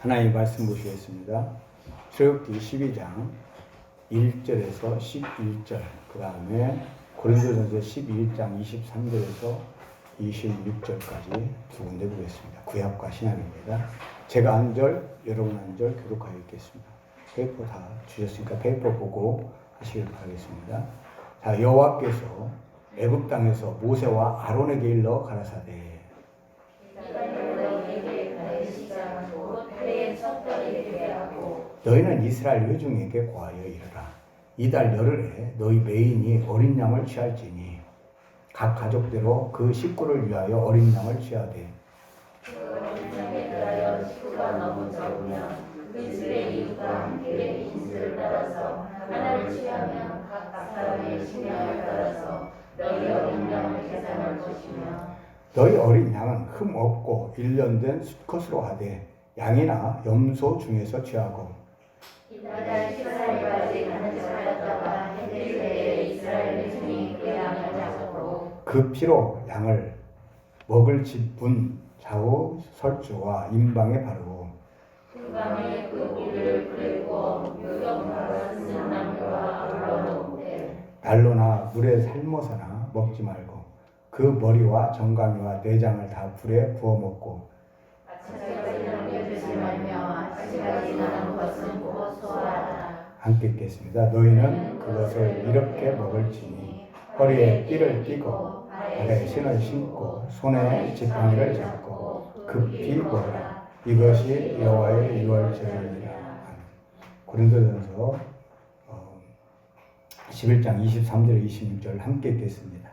하나님 말씀 보시겠습니다. 출애굽기 12장 1절에서 11절, 그 다음에 고린도전서 11장 23절에서 26절까지 두 군데 보겠습니다. 구약과 신약입니다. 제가 한 절, 여러분 한 절 교독하여 읽겠습니다. 페이퍼 다 주셨으니까 페이퍼 보고 하시길 바라겠습니다. 자, 여호와께서 애굽 땅에서 모세와 아론에게 일러 가라사대 너희는 이스라엘 회중에게 고하여 이르라. 이달 열흘에 너희 매인이 어린 양을 취할지니 각 가족대로 그 식구를 위하여 어린 양을 취하되 그 어린 양에 대하여 식구가 너무 적으면 그 집의 이웃과 함께 인수를 따라서 하나를 취하면 각 사람의 식량을 따라서 너희 어린 양을 계산할 것이며 너희 어린 양은 흠 없고 1년 된 수컷으로 하되 양이나 염소 중에서 취하고 이달 14일까지 간직하였다가 해질 때에 이스라엘 회중이 그 양을 잡고 그 피로 양을 먹을 집분 좌우 설주와 임방에 바르고 그 밤에 그 고기를 불에 구워 유경화가 쓰는 나무와 불러놓되 난로나 물에 삶아서나 먹지 말고 그 머리와 정강이와 내장을 다 불에 구워 먹고 아침까지 남겨두지 말며 아침까지 남은 것은 곧 소화하라. 함께 읽겠습니다. 너희는 그것을 이렇게 먹을지니 허리에 띠를 띠고 발에 신을 신고 손에 지팡이를 잡고 급히 먹으라. 이것이 여호와의 유월절이니라. 고린도전서 11장 23절 26절 함께 읽겠습니다.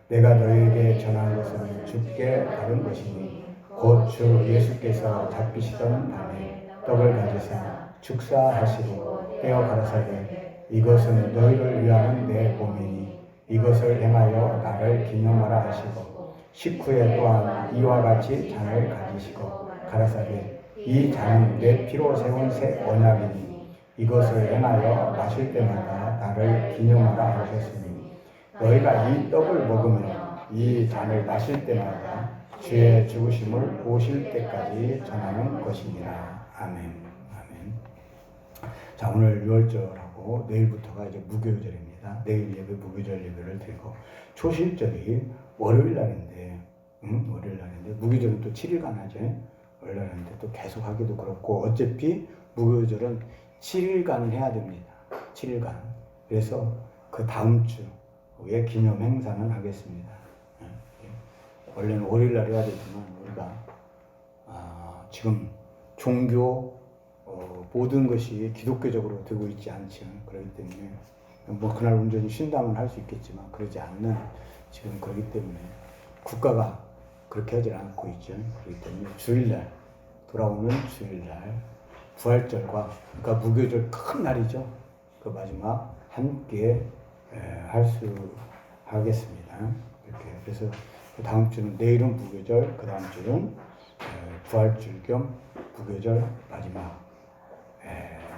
내가 너희에게 전한 것은 주께 다른 것이니 곧 주 예수께서 잡히시던 밤에 떡을 가지사 축사하시고 떼어 가라사대 이것은 너희를 위하는 내 몸이니 이것을 행하여 나를 기념하라 하시고 식후에 또한 이와 같이 잔을 가지시고 가라사대 이 잔은 내 피로 세운 새 언약이니 이것을 행하여 마실 때마다 나를 기념하라 하셨으니 너희가 이 떡을 먹으며 이 잔을 마실 때마다 주의 죽으심을 보실 때까지 전하는 것이니라. 아멘. 아멘. 자, 오늘 6월절하고 내일부터가 이제 무교절입니다. 내일 예배 무교절 예배를 드리고 초실절이 월요일 날인데, 월요일 날인데 무교절은 또 7일간 하죠. 월요일 날인데 또 계속 하기도 그렇고 어차피 무교절은 7일간 해야 됩니다. 7일간. 그래서 그 다음 주에 기념 행사는 하겠습니다. 원래는 월요일날 해야 되지만 우리가 지금 종교 모든 것이 기독교적으로 되고 있지 않죠. 그렇기 때문에 뭐 그날 온전히 쉰다면 할 수 있겠지만 그러지 않는 지금 그렇기 때문에 국가가 그렇게 하지 않고 있죠. 그렇기 때문에 주일날 돌아오는 주일날 부활절과 그러니까 무교절 큰 날이죠. 그 마지막 함께 할 수 하겠습니다. 이렇게 그래서 그 다음 주는 내일은 무교절, 그 다음 주는 부활절 겸 무교절 마지막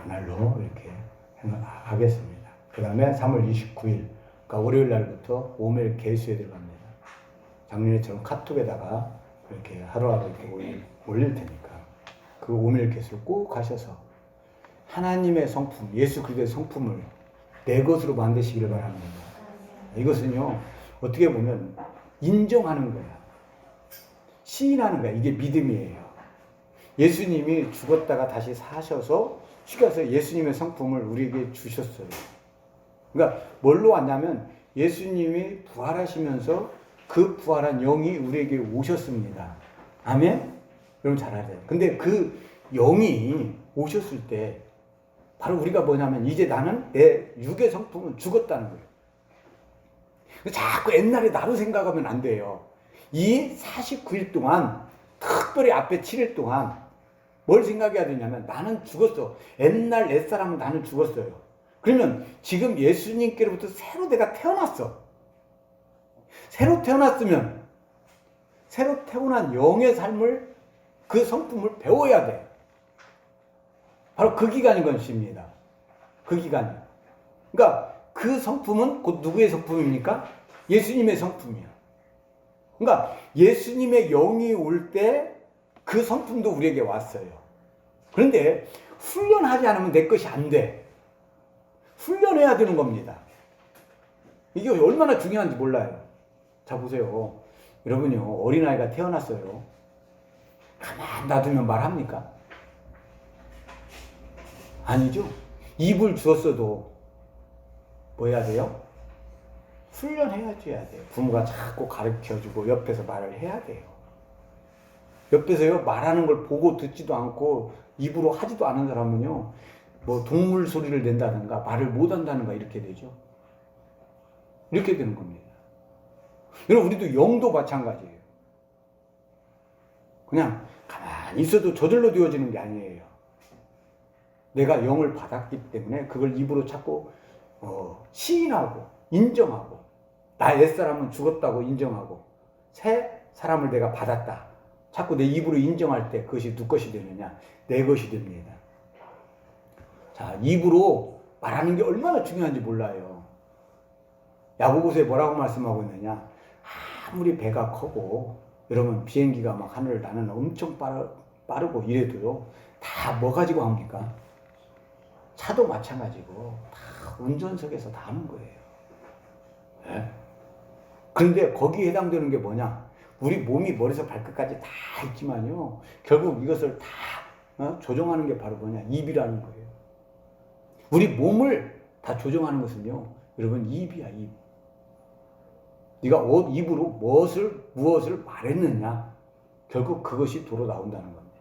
날로 이렇게 하겠습니다. 그 다음에 3월 29일, 그러니까 월요일 날부터 오멜 개수에 들어갑니다. 작년에처럼 카톡에다가 이렇게 하루하루 이렇게 올릴 테니까 그 오멜 개수를 꼭 하셔서 하나님의 성품, 예수 그리스도의 성품을 내 것으로 만드시기를 바랍니다. 이것은요, 어떻게 보면 인정하는 거야. 시인하는 거야. 이게 믿음이에요. 예수님이 죽었다가 다시 사셔서 죽어서 예수님의 성품을 우리에게 주셨어요. 그러니까 뭘로 왔냐면 예수님이 부활하시면서 그 부활한 영이 우리에게 오셨습니다. 아멘? 여러분 잘 알아요. 근데 그 영이 오셨을 때 바로 우리가 뭐냐면 이제 나는 내 육의 성품은 죽었다는 거예요. 자꾸 옛날에 나로 생각하면 안 돼요. 이 49일 동안 특별히 앞에 7일 동안 뭘 생각해야 되냐면 나는 죽었어. 옛날 옛사람은 나는 죽었어요. 그러면 지금 예수님께로부터 새로 내가 태어났어. 새로 태어났으면 새로 태어난 영의 삶을 그 성품을 배워야 돼. 바로 그 기간인 것입니다. 그 기간이. 그러니까 그 성품은 곧 누구의 성품입니까? 예수님의 성품이야. 그러니까 예수님의 영이 올 때 그 성품도 우리에게 왔어요. 그런데 훈련하지 않으면 내 것이 안 돼. 훈련해야 되는 겁니다. 이게 얼마나 중요한지 몰라요. 자, 보세요. 여러분요, 어린아이가 태어났어요. 가만 놔두면 말합니까? 아니죠. 입을 주었어도 뭐 해야 돼요? 훈련해야 돼요. 부모가 자꾸 가르쳐주고 옆에서 말을 해야 돼요. 옆에서요, 말하는 걸 보고 듣지도 않고 입으로 하지도 않은 사람은요, 뭐 동물 소리를 낸다든가 말을 못한다든가 이렇게 되죠. 이렇게 되는 겁니다. 여러분, 우리도 영도 마찬가지예요. 그냥 가만히 있어도 저절로 되어지는 게 아니에요. 내가 영을 받았기 때문에 그걸 입으로 자꾸 시인하고 인정하고, 나 옛사람은 죽었다고 인정하고 새 사람을 내가 받았다. 자꾸 내 입으로 인정할 때 그것이 누구 것이 되느냐? 내 것이 됩니다. 자, 입으로 말하는 게 얼마나 중요한지 몰라요. 야고보서에 뭐라고 말씀하고 있느냐? 아무리 배가 크고 여러분 비행기가 막 하늘을 나는 엄청 빠르고 이래도요, 다 뭐 가지고 합니까? 차도 마찬가지고 다 운전석에서 다 하는 거예요. 네? 그런데 거기에 해당되는 게 뭐냐? 우리 몸이 머리에서 발끝까지 다 있지만요, 결국 이것을 다 조종하는 게 바로 뭐냐? 입이라는 거예요. 우리 몸을 다 조종하는 것은요, 여러분, 입이야, 입. 네가 입으로 무엇을 말했느냐, 결국 그것이 도로 나온다는 겁니다.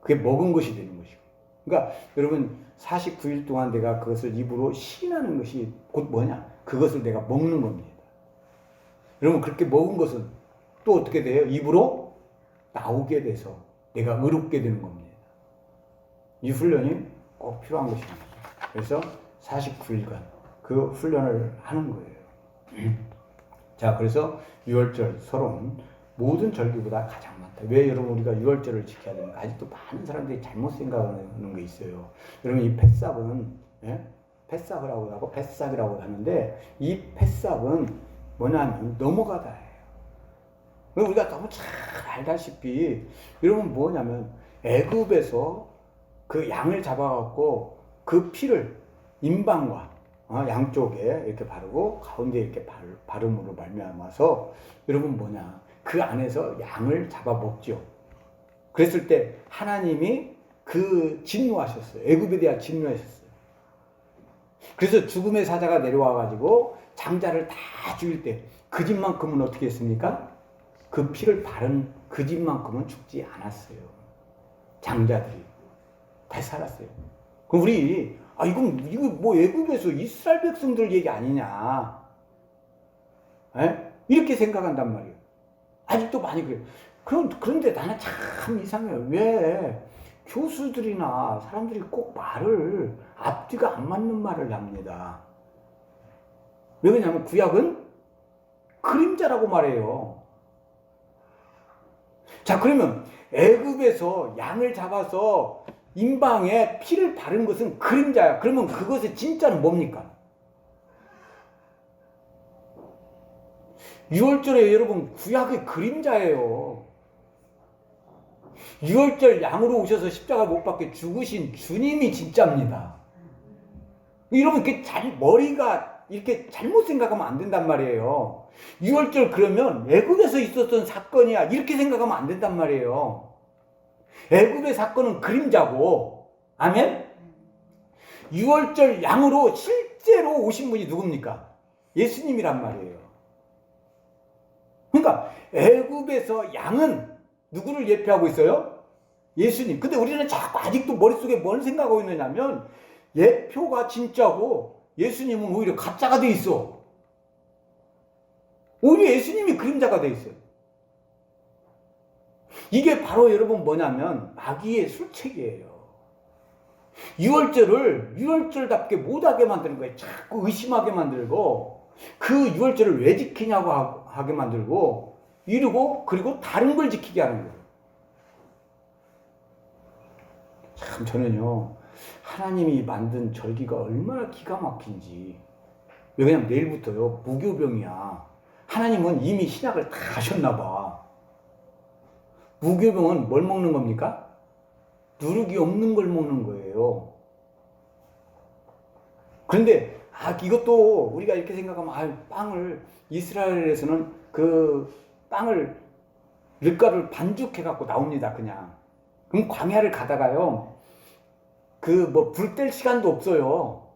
그게 먹은 것이 되는 것이고. 그러니까 여러분, 49일 동안 내가 그것을 입으로 시인하는 것이 곧 뭐냐? 그것을 내가 먹는 겁니다. 여러분, 그렇게 먹은 것은 또 어떻게 돼요? 입으로 나오게 돼서 내가 의롭게 되는 겁니다. 이 훈련이 꼭 필요한 것입니다. 그래서 49일간 그 훈련을 하는 거예요. 자, 그래서 유월절 서론 모든 절기보다 가장 많다. 왜 여러분 우리가 유월절을 지켜야 됩니까? 아직도 많은 사람들이 잘못 생각하는 게 있어요. 여러분, 이 패삭은 패삭이라고 하고 패삭이라고 하는데, 이 패삭은 뭐냐면 넘어가다예요. 우리가 너무 잘 알다시피 여러분 뭐냐면, 애굽에서 그 양을 잡아갖고 그 피를 임방과 양쪽에 이렇게 바르고 가운데 이렇게 바름으로 말미암아서 여러분 뭐냐, 그 안에서 양을 잡아 먹죠. 그랬을 때 하나님이 진노하셨어요. 애굽에 대한 진노하셨어요. 그래서 죽음의 사자가 내려와 가지고 장자를 다 죽일 때 그 집만큼은 어떻게 했습니까? 그 피를 바른 그 집만큼은 죽지 않았어요. 장자들이 다 살았어요. 그럼 우리 이거 뭐 애굽에서 이스라엘 백성들 얘기 아니냐? 이렇게 생각한단 말이에요. 아직도 많이 그래요. 그런데 나는 참 이상해요. 왜 교수들이나 사람들이 꼭 말을 앞뒤가 안 맞는 말을 합니다. 왜 그러냐면 구약은 그림자라고 말해요. 자, 그러면 애굽에서 양을 잡아서 임방에 피를 바른 것은 그림자야. 그러면 그것의 진짜는 뭡니까? 유월절에 여러분 구약의 그림자예요. 유월절 양으로 오셔서 십자가 못 박혀 죽으신 주님이 진짜입니다. 여러분, 머리가 이렇게 잘못 생각하면 안 된단 말이에요. 유월절 그러면 애굽에서 있었던 사건이야, 이렇게 생각하면 안 된단 말이에요. 애굽의 사건은 그림자고, 아멘? 유월절 양으로 실제로 오신 분이 누굽니까? 예수님이란 말이에요. 그러니까 애굽에서 양은 누구를 예표하고 있어요? 예수님. 근데 우리는 자꾸 아직도 머릿속에 뭘 생각하고 있느냐면, 예표가 진짜고 예수님은 오히려 가짜가 돼 있어. 오히려 예수님이 그림자가 돼 있어요. 이게 바로 여러분 뭐냐면 마귀의 술책이에요. 유월절을 유월절답게 못하게 만드는 거예요. 자꾸 의심하게 만들고, 그 유월절을 왜 지키냐고 하게 만들고, 그리고 다른 걸 지키게 하는 거예요. 참, 저는요, 하나님이 만든 절기가 얼마나 기가 막힌지. 왜 그냥 내일부터요, 무교병이야. 하나님은 이미 신약을 다 하셨나 봐. 무교병은 뭘 먹는 겁니까? 누룩이 없는 걸 먹는 거예요. 그런데 이것도 우리가 이렇게 생각하면 빵을 이스라엘에서는 그 빵을 밀가루를 반죽해 갖고 나옵니다. 그냥. 그럼 광야를 가다가요. 불 뗄 시간도 없어요.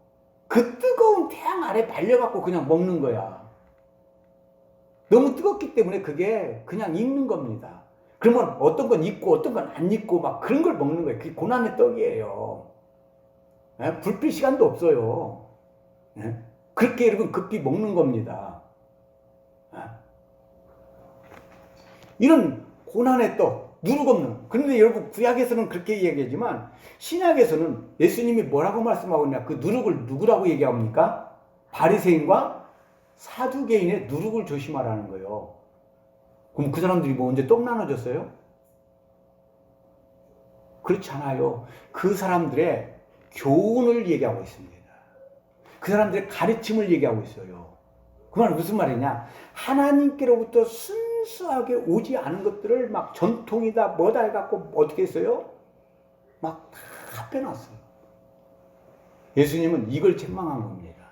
그 뜨거운 태양 아래 말려 갖고 그냥 먹는 거야. 너무 뜨겁기 때문에 그게 그냥 익는 겁니다. 그러면 어떤 건 익고 어떤 건 안 익고 막 그런 걸 먹는 거예요. 그게 고난의 떡이에요. 불 필 시간도 없어요. 그렇게 여러분 급히 먹는 겁니다. 이런 고난의 떡, 누룩 없는. 그런데 여러분 구약에서는 그렇게 이야기하지만 신약에서는 예수님이 뭐라고 말씀하고 있냐? 그 누룩을 누구라고 얘기합니까? 바리새인과 사두개인의 누룩을 조심하라는 거예요. 그럼 그 사람들이 뭐 언제 떡 나눠줬어요? 그렇지 않아요. 그 사람들의 교훈을 얘기하고 있습니다. 그 사람들의 가르침을 얘기하고 있어요. 그 말은 무슨 말이냐? 하나님께로부터 순수하게 오지 않은 것들을 막 전통이다 뭐다 해갖고 어떻게 했어요? 막 다 빼놨어요. 예수님은 이걸 책망한 겁니다.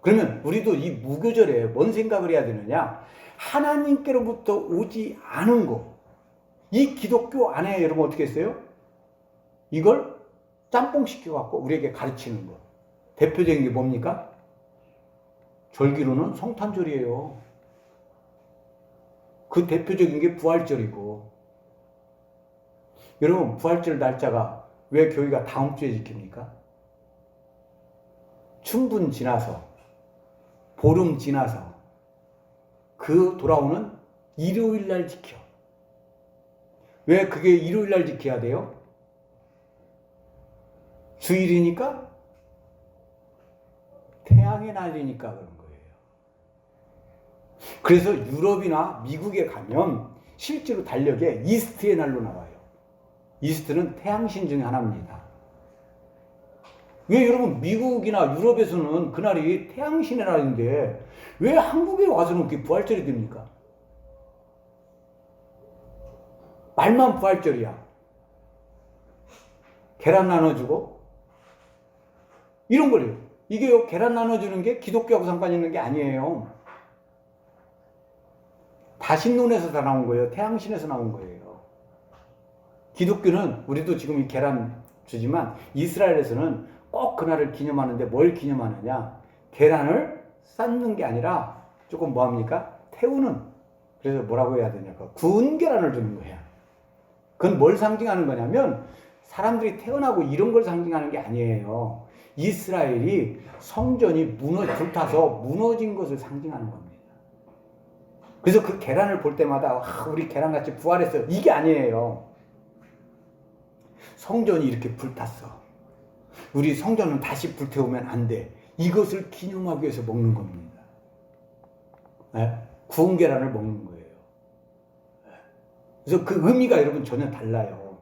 그러면 우리도 이 무교절에 뭔 생각을 해야 되느냐? 하나님께로부터 오지 않은 거. 이 기독교 안에 여러분 어떻게 했어요? 이걸 짬뽕 시켜갖고 우리에게 가르치는 거. 대표적인 게 뭡니까? 절기로는 성탄절이에요. 그 대표적인 게 부활절이고. 여러분 부활절 날짜가 왜 교회가 다음 주에 지킵니까? 춘분 지나서 보름 지나서 그 돌아오는 일요일 날 지켜. 왜 그게 일요일 날 지켜야 돼요? 주일이니까? 태양의 날이니까 그런 거예요. 그래서 유럽이나 미국에 가면 실제로 달력에 이스트의 날로 나와요. 이스트는 태양신 중에 하나입니다. 왜 여러분 미국이나 유럽에서는 그날이 태양신의 날인데 왜 한국에 와서는 그게 부활절이 됩니까? 말만 부활절이야. 계란 나눠주고 이런 거래요. 이게요, 계란 나눠주는 게 기독교하고 상관 있는 게 아니에요. 다신론에서 다 나온 거예요. 태양신에서 나온 거예요. 기독교는 우리도 지금 이 계란 주지만 이스라엘에서는 꼭 그날을 기념하는데 뭘 기념하느냐? 계란을 삶는 게 아니라 조금 뭐합니까? 태우는. 그래서 뭐라고 해야 되냐? 구운 계란을 주는 거야. 그건 뭘 상징하는 거냐면 사람들이 태어나고 이런 걸 상징하는 게 아니에요. 이스라엘이 성전이 불타서 무너진 것을 상징하는 겁니다. 그래서 그 계란을 볼 때마다 우리 계란같이 부활했어요. 이게 아니에요. 성전이 이렇게 불탔어. 우리 성전은 다시 불태우면 안 돼. 이것을 기념하기 위해서 먹는 겁니다. 구운 계란을 먹는 거예요. 그래서 그 의미가 여러분 전혀 달라요.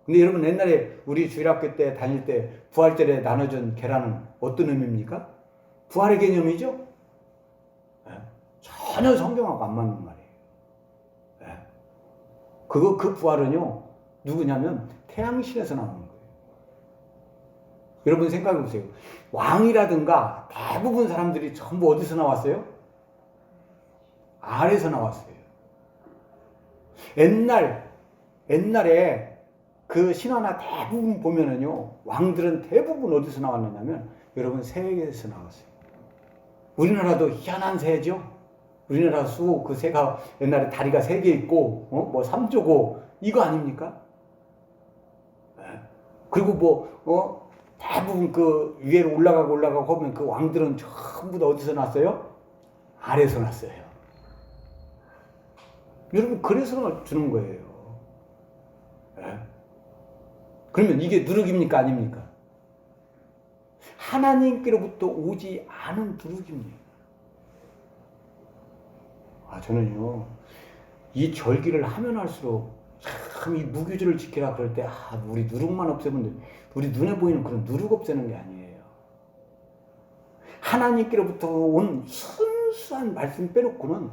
근데 여러분 옛날에 우리 주일학교 때 다닐 때 부활절에 나눠준 계란은 어떤 의미입니까? 부활의 개념이죠? 전혀 성경하고 안 맞는 말이에요. 그 부활은요, 누구냐면 태양신에서 나오는 거예요. 여러분 생각해 보세요. 왕이라든가 대부분 사람들이 전부 어디서 나왔어요? 아래에서 나왔어요. 옛날에 그 신화나 대부분 보면은요, 왕들은 대부분 어디서 나왔느냐면 여러분 새에서 나왔어요. 우리나라도 희한한 새죠. 우리나라 수 그 새가 옛날에 다리가 3개 있고 뭐 3조고 이거 아닙니까? 그리고 대부분 그 위로 올라가고 보면 그 왕들은 전부 다 어디서 났어요? 아래에서 났어요. 여러분 그래서 주는 거예요. 그러면 이게 누룩입니까? 아닙니까? 하나님께로부터 오지 않은 누룩입니다. 저는요, 이 절기를 하면 할수록 참 이 무교절을 지키라 그럴 때 우리 누룩만 없애면 돼. 우리 눈에 보이는 그런 누룩 없애는 게 아니에요. 하나님께로부터 온 순수한 말씀 빼놓고는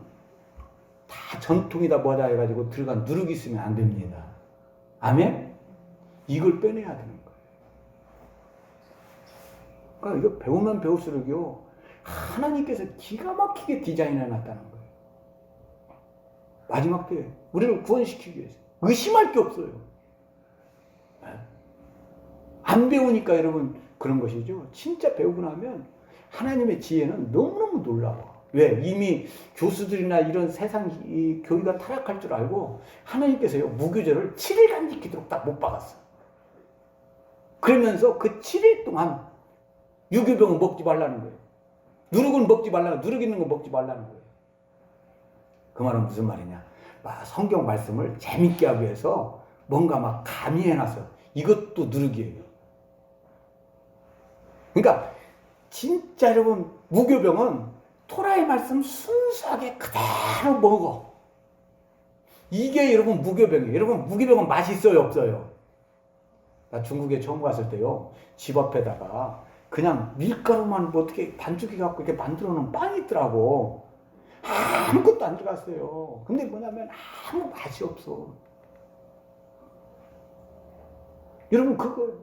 다 전통이다 뭐다 해가지고 들어간 누룩이 있으면 안 됩니다. 아멘? 이걸 빼내야 되는 거예요. 그러니까 이거 배우면 배울수록요, 하나님께서 기가 막히게 디자인해 놨다는 거예요. 마지막 때 우리를 구원시키기 위해서 의심할 게 없어요. 안 배우니까 여러분 그런 것이죠. 진짜 배우고 나면 하나님의 지혜는 너무너무 놀라워. 왜? 이미 교수들이나 이런 세상 이 교회가 타락할 줄 알고 하나님께서요, 무교절을 7일간 지키도록 딱 못 박았어. 그러면서 그 7일 동안 유교병은 먹지 말라는 거예요. 누룩은 먹지 말라는, 누룩 있는 거 먹지 말라는 거예요. 그 말은 무슨 말이냐? 성경 말씀을 재밌게 하기 위해서 뭔가 막 가미해놨어. 이것도 누룩이에요. 그러니까 진짜 여러분, 무교병은 토라의 말씀 순수하게 그대로 먹어. 이게 여러분 무교병이에요. 여러분 무교병은 맛이 있어요, 없어요? 나 중국에 처음 갔을 때요, 집 앞에다가 그냥 밀가루만 뭐 어떻게 반죽해 갖고 이렇게 만들어 놓은 빵이 있더라고. 아무것도 안 들어갔어요. 근데 뭐냐면 아무 맛이 없어. 여러분 그거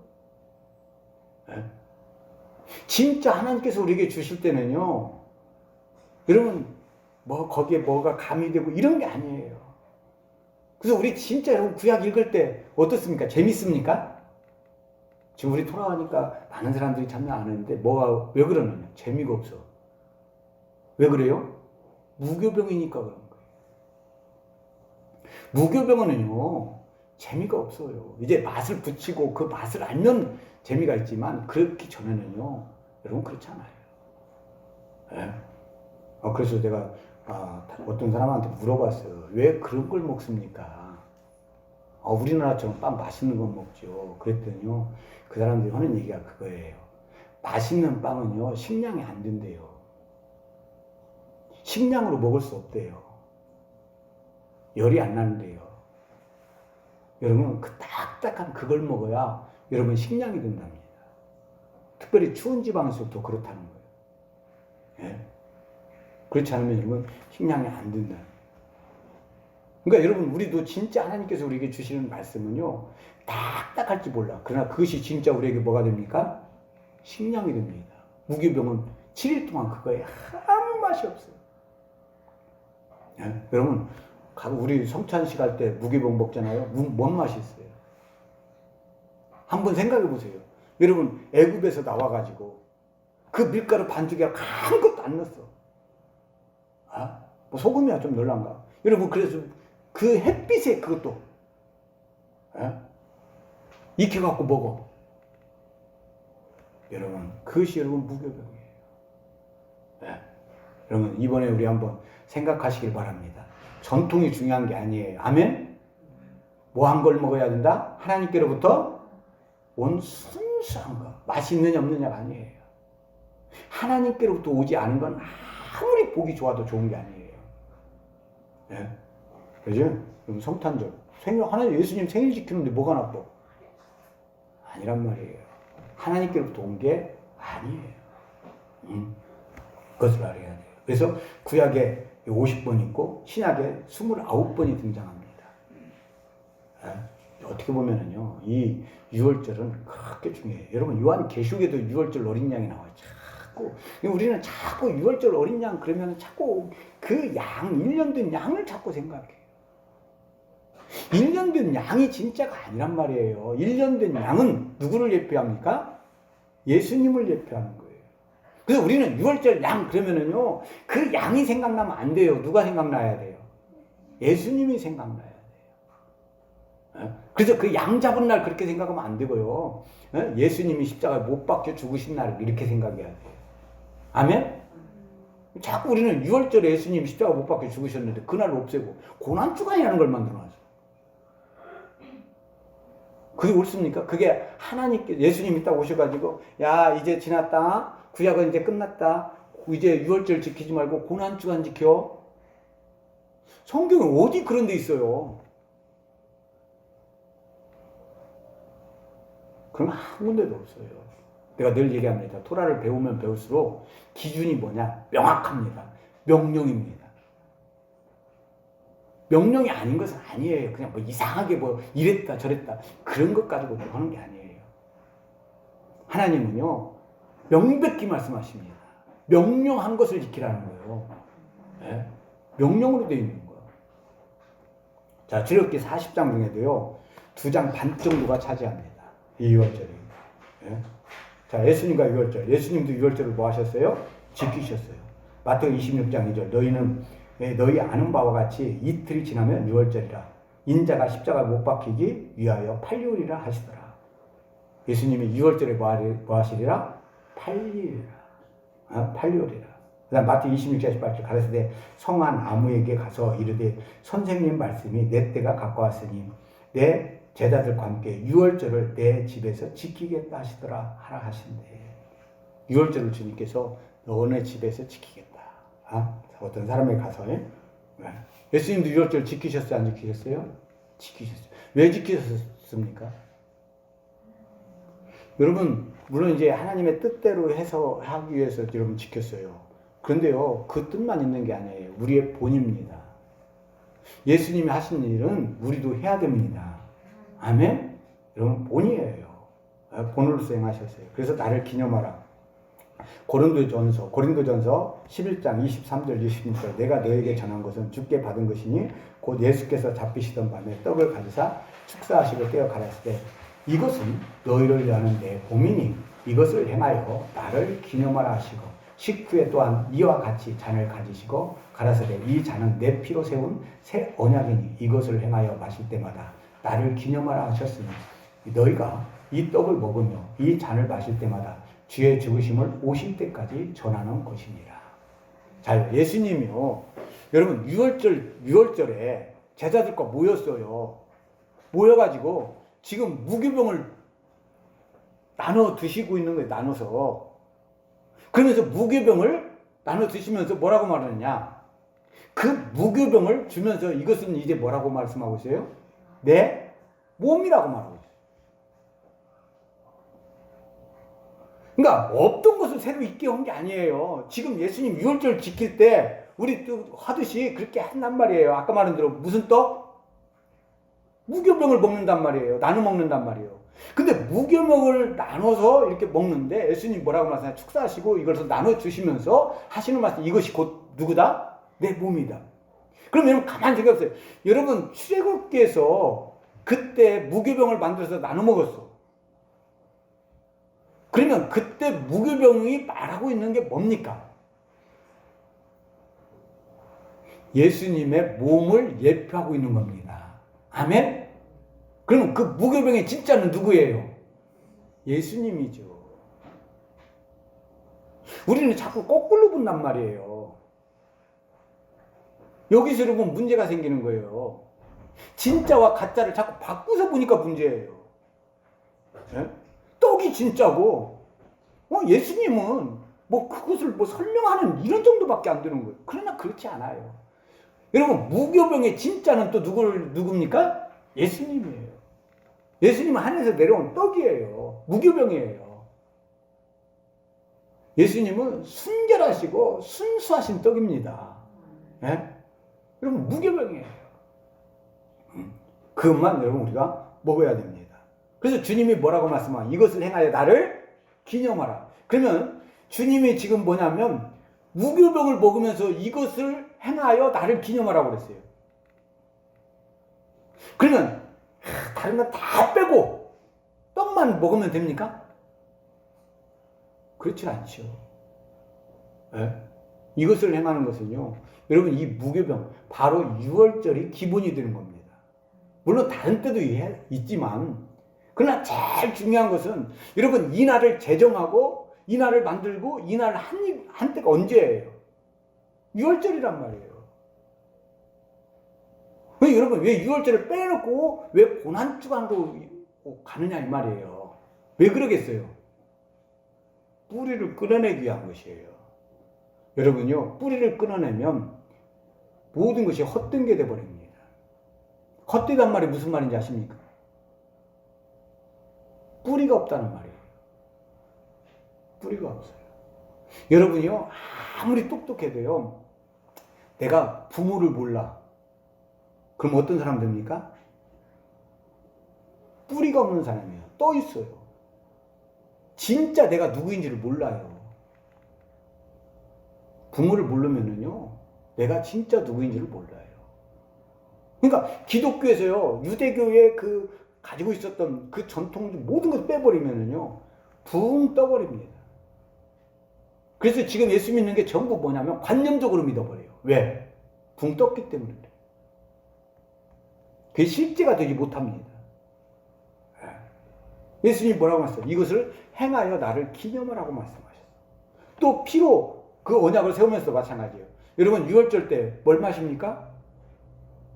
진짜 하나님께서 우리에게 주실 때는요, 여러분 뭐 거기에 뭐가 가미되고 이런 게 아니에요. 그래서 우리 진짜 여러분 구약 읽을 때 어떻습니까? 재밌습니까? 지금 우리 돌아가니까 많은 사람들이 참여 안 하는데 뭐가 왜 그러느냐? 재미가 없어. 왜 그래요? 무교병이니까 그런 거예요. 무교병은요, 재미가 없어요. 이제 맛을 붙이고 그 맛을 알면 재미가 있지만 그렇기 전에는요, 여러분 그렇지 않아요. 네? 그래서 내가 어떤 사람한테 물어봤어요. 왜 그런 걸 먹습니까? 우리나라처럼 빵 맛있는 거 먹죠. 그랬더니요, 그 사람들이 하는 얘기가 그거예요. 맛있는 빵은요, 식량이 안 된대요. 식량으로 먹을 수 없대요. 열이 안 나는데요. 여러분 그 딱딱한 그걸 먹어야 여러분 식량이 된답니다. 특별히 추운 지방에서도 그렇다는 거예요. 예? 그렇지 않으면 여러분 식량이 안 된다. 그러니까 여러분 우리도 진짜 하나님께서 우리에게 주시는 말씀은요, 딱딱할지 몰라. 그러나 그것이 진짜 우리에게 뭐가 됩니까? 식량이 됩니다. 무교병은 7일 동안 그거에 아무 맛이 없어요. 예? 여러분 우리 성찬식 할 때 무교병 먹잖아요. 뭔 맛이 있어요? 한번 생각해 보세요. 여러분 애굽에서 나와가지고 그 밀가루 반죽에 아무것도 안 넣었어. 뭐 소금이야 좀 넣을란가? 여러분 그래서 그 햇빛에 그것도 익혀갖고 먹어. 여러분 그것이 여러분 무교병이에요. 여러분 이번에 우리 한번 생각하시길 바랍니다. 전통이 중요한 게 아니에요. 아멘? 뭐 한 걸 먹어야 된다? 하나님께로부터 온 순수한 거. 맛이 있느냐 없느냐가 아니에요. 하나님께로부터 오지 않은 건 아무리 보기 좋아도 좋은 게 아니에요. 네? 그죠? 그럼 성탄절. 하나님 예수님 생일 지키는데 뭐가 나빠? 아니란 말이에요. 하나님께로부터 온 게 아니에요. 그것을 알아야 돼요. 그래서 구약에 50번 있고 신약에 29번이 등장합니다. 어떻게 보면은요, 이 유월절은 그렇게 중요해요. 여러분 요한계시록에도 유월절 어린 양이 나와요. 자꾸 우리는 자꾸 유월절 어린 양 그러면 자꾸 그 양 1년 된 양을 자꾸 생각해요. 1년 된 양이 진짜가 아니란 말이에요. 1년 된 양은 누구를 예표합니까? 예수님을 예표하는 거예요. 그래서 우리는 유월절 양 그러면은요, 그 양이 생각나면 안 돼요. 누가 생각나야 돼요? 예수님이 생각나야 돼요. 그래서 그 양 잡은 날 그렇게 생각하면 안 되고요. 예수님이 십자가에 못 박혀 죽으신 날 이렇게 생각해야 돼요. 아멘? 자꾸 우리는 유월절에 예수님이 십자가에 못 박혀 죽으셨는데 그날 없애고 고난주간이라는 걸 만들어놨어요. 그게 옳습니까? 그게 하나님께 예수님이 딱 오셔가지고 야 이제 지났다. 구약은 이제 끝났다. 이제 유월절 지키지 말고 고난주간 지켜. 성경에 어디 그런 데 있어요? 그럼 한 군데도 없어요. 내가 늘 얘기합니다. 토라를 배우면 배울수록 기준이 뭐냐? 명확합니다. 명령입니다. 명령이 아닌 것은 아니에요. 그냥 뭐 이상하게 뭐 이랬다 저랬다 그런 것 가지고 하는 게 아니에요. 하나님은요 명백히 말씀하십니다. 명령한 것을 지키라는 거예요. 네? 명령으로 되어 있는 거예요. 자, 출애굽기 40장 중에도요 2장 반 정도가 차지합니다. 이 유월절이. 네? 자, 예수님과 유월절. 예수님도 유월절을 뭐 하셨어요? 지키셨어요. 마태복음 26장 2절. 너희는 너희 아는 바와 같이 이틀이 지나면 유월절이라. 인자가 십자가에 못 박히기 위하여 팔리오리라 하시더라. 예수님이 유월절에 뭐 하시리라? 팔리오리라. 팔리오리라. 그 다음 마태 26장 18절 가라사대 성한 아무에게 가서 이르되 선생님 말씀이 내 때가 가까웠으니 내 제자들과 함께 유월절을 내 집에서 지키겠다 하시더라 하라 하신대. 유월절을 주님께서 너네 집에서 지키겠다. 어떤 사람에게 가서 예수님도 유월절 지키셨어요? 안 지키셨어요? 지키셨어요. 왜 지키셨습니까? 여러분 물론 이제 하나님의 뜻대로 해서 하기 위해서 여러분 지켰어요. 그런데요 그 뜻만 있는 게 아니에요. 우리의 본입니다. 예수님이 하신 일은 우리도 해야 됩니다. 아멘? 여러분 본이에요. 본으로서 행하셨어요. 그래서 나를 기념하라. 고린도전서 11장 23절 26절 내가 너에게 전한 것은 주께 받은 것이니 곧 예수께서 잡히시던 밤에 떡을 가지사 축사하시고 떼어 가라사대 이것은 너희를 위하는 내 몸이니 이것을 행하여 나를 기념하라 하시고 식후에 또한 이와 같이 잔을 가지시고 가라사대 이 잔은 내 피로 세운 새 언약이니 이것을 행하여 마실 때마다 나를 기념하라 하셨으니 너희가 이 떡을 먹으며 이 잔을 마실 때마다 주의 죽으심을 오실 때까지 전하는 것이니라. 자, 예수님이요 여러분 유월절에 제자들과 모였어요. 모여가지고 지금 무교병을 나눠 드시고 있는 거예요. 나눠서. 그러면서 무교병을 나눠 드시면서 뭐라고 말하느냐. 그 무교병을 주면서 이것은 이제 뭐라고 말씀하고 있어요? 내 몸이라고 말하고 있어요. 그러니까 없던 것을 새로 있게 한 게 아니에요. 지금 예수님 유월절 지킬 때 우리 또 하듯이 그렇게 한단 말이에요. 아까 말한 대로 무슨 떡? 무교병을 먹는단 말이에요. 나눠 먹는단 말이에요. 근데 무교병을 나눠서 이렇게 먹는데 예수님 뭐라고 말씀하세요? 축사하시고 이것을 나눠 주시면서 하시는 말씀 이것이 곧 누구다? 내 몸이다. 그럼 여러분 가만히 생각해보세요. 여러분 출애굽기에서 그때 무교병을 만들어서 나눠 먹었어. 그러면 그때 무교병이 말하고 있는 게 뭡니까? 예수님의 몸을 예표하고 있는 겁니다. 아멘? 그러면 그 무교병의 진짜는 누구예요? 예수님이죠. 우리는 자꾸 거꾸로 본단 말이에요. 여기서 여러분 문제가 생기는 거예요. 진짜와 가짜를 자꾸 바꾸서 보니까 문제예요. 네? 떡이 진짜고, 예수님은 뭐 그것을 뭐 설명하는 이런 정도밖에 안 되는 거예요. 그러나 그렇지 않아요. 여러분, 무교병의 진짜는 또 누굽니까? 예수님이에요. 예수님은 하늘에서 내려온 떡이에요. 무교병이에요. 예수님은 순결하시고 순수하신 떡입니다. 네? 여러분, 무교병이에요. 그것만 여러분 우리가 먹어야 됩니다. 그래서 주님이 뭐라고 말씀하냐? 이것을 행하여 나를 기념하라. 그러면 주님이 지금 뭐냐면 무교병을 먹으면서 이것을 행하여 나를 기념하라고 그랬어요. 그러면 다른 건 다 빼고 떡만 먹으면 됩니까? 그렇지 않죠. 네? 이것을 행하는 것은요, 여러분 이 무교병 바로 유월절이 기본이 되는 겁니다. 물론 다른 때도 있지만, 그러나 제일 중요한 것은 여러분 이 날을 제정하고 이 날을 만들고 이 날을 한 때가 언제예요? 유월절이란 말이에요. 왜 여러분 왜 유월절을 빼놓고 왜 고난주간으로 가느냐 이 말이에요. 왜 그러겠어요? 뿌리를 끊어내기 위한 것이에요. 여러분요, 뿌리를 끊어내면 모든 것이 헛된 게 돼버립니다. 헛되단 말이 무슨 말인지 아십니까? 뿌리가 없다는 말이에요. 뿌리가 없어요. 여러분이요, 아무리 똑똑해도요, 내가 부모를 몰라. 그럼 어떤 사람 됩니까? 뿌리가 없는 사람이에요. 떠 있어요. 진짜 내가 누구인지를 몰라요. 부모를 모르면은요, 내가 진짜 누구인지를 몰라요. 그러니까 기독교에서요, 유대교의 가지고 있었던 그 전통 모든 것을 빼버리면은요, 붕 떠버립니다. 그래서 지금 예수 믿는 게 전부 뭐냐면 관념적으로 믿어버려요. 왜? 붕 떴기 때문에. 그게 실제가 되지 못합니다. 예수님이 뭐라고 말씀하셨어요? 이것을 행하여 나를 기념하라고 말씀하셨어요. 또 피로 그 언약을 세우면서도 마찬가지예요. 여러분 유월절 때 뭘 마십니까?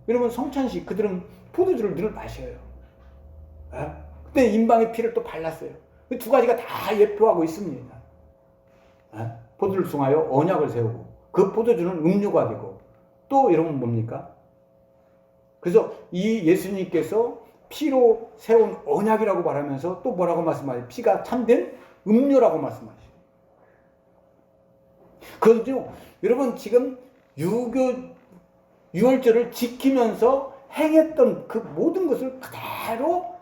여러분 성찬식 그들은 포도주를 늘 마셔요. 그때 인방의 피를 또 발랐어요. 그 두 가지가 다 예표하고 있습니다. 포도를 숭하여 언약을 세우고 그 포도주는 음료가 되고 또 여러분 뭡니까? 그래서 이 예수님께서 피로 세운 언약이라고 말하면서 또 뭐라고 말씀하세요? 피가 참된 음료라고 말씀하시죠. 그런데요, 여러분 지금 유월절을 지키면서 행했던 그 모든 것을 그대로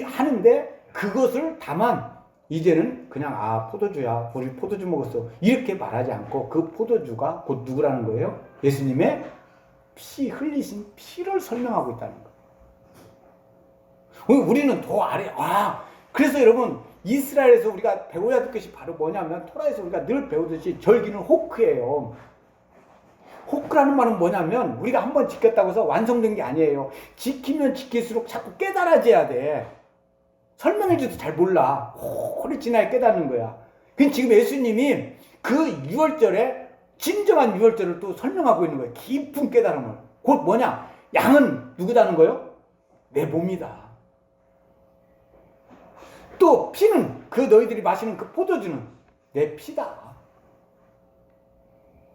하는데 그것을 다만 이제는 그냥 포도주야, 우리 포도주 먹었어 이렇게 말하지 않고 그 포도주가 곧 누구라는 거예요? 예수님의 피, 흘리신 피를 설명하고 있다는 거예요. 우리는 더 아래, 그래서 여러분, 이스라엘에서 우리가 배워야 될 것이 바로 뭐냐면, 토라에서 우리가 늘 배우듯이 절기는 호크예요. 호크라는 말은 뭐냐면, 우리가 한번 지켰다고 해서 완성된 게 아니에요. 지키면 지킬수록 자꾸 깨달아져야 돼. 설명해줘도 잘 몰라. 오래 지나야 깨닫는 거야. 그럼 지금 예수님이 그 유월절에 진정한 유월절을 또 설명하고 있는 거예요. 깊은 깨달음을. 곧 뭐냐? 양은 누구다는 거예요? 내 몸이다. 또 피는 그 너희들이 마시는 그 포도주는 내 피다.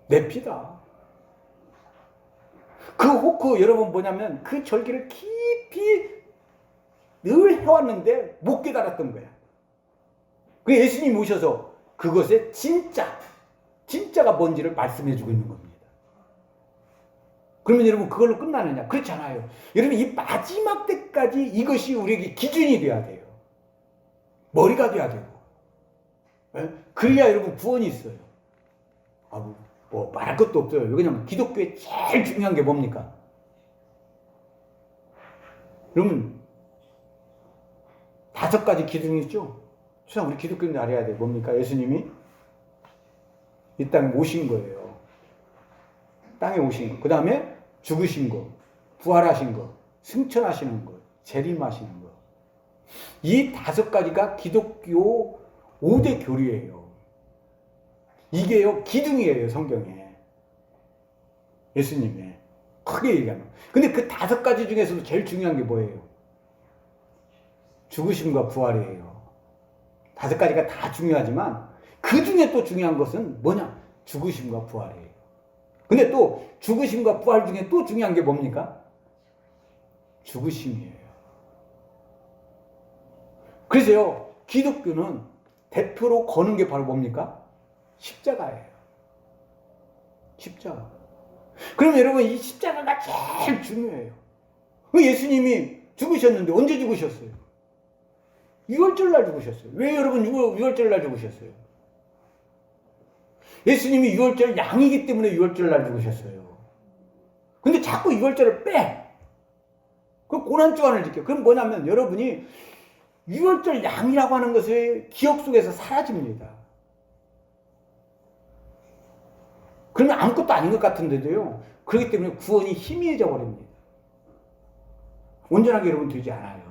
내 피다. 그 호크 여러분 뭐냐면 그 절기를 깊이 늘 해왔는데 못 깨달았던 거야. 그 예수님이 오셔서 그것의 진짜가 뭔지를 말씀해 주고 있는 겁니다. 그러면 여러분 그걸로 끝나느냐? 그렇지 않아요. 여러분 이 마지막 때까지 이것이 우리에게 기준이 돼야 돼요. 머리가 돼야 되고. 그래야 여러분 구원이 있어요. 뭐 말할 것도 없어요. 왜냐면 기독교에 제일 중요한 게 뭡니까? 여러분 5가지 기둥이 있죠? 우리 기독교인들 알아야 돼. 뭡니까? 예수님이 이 땅에 오신 거예요. 땅에 오신 거. 그 다음에 죽으신 거, 부활하신 거, 승천하시는 거, 재림하시는 거. 이 5가지가 기독교 5대 교리예요. 이게요, 기둥이에요, 성경에. 예수님의. 크게 얘기하면. 근데 그 5가지 중에서도 제일 중요한 게 뭐예요? 죽으심과 부활이에요. 5가지가 다 중요하지만 그 중에 또 중요한 것은 뭐냐? 죽으심과 부활이에요. 근데 또 죽으심과 부활 중에 또 중요한 게 뭡니까? 죽으심이에요. 그래서요, 기독교는 대표로 거는 게 바로 뭡니까? 십자가예요. 십자가. 그럼 여러분 이 십자가가 제일 중요해요. 예수님이 죽으셨는데 언제 죽으셨어요? 유월절 날 죽으셨어요. 왜 여러분 유월절 날 죽으셨어요? 예수님이 유월절 양이기 때문에 유월절 날 죽으셨어요. 근데 자꾸 유월절을 빼. 그 고난주간을 지켜. 그럼 뭐냐면 여러분이 유월절 양이라고 하는 것의 기억 속에서 사라집니다. 그러면 아무것도 아닌 것 같은데도요. 그렇기 때문에 구원이 희미해져 버립니다. 온전하게 여러분 되지 않아요.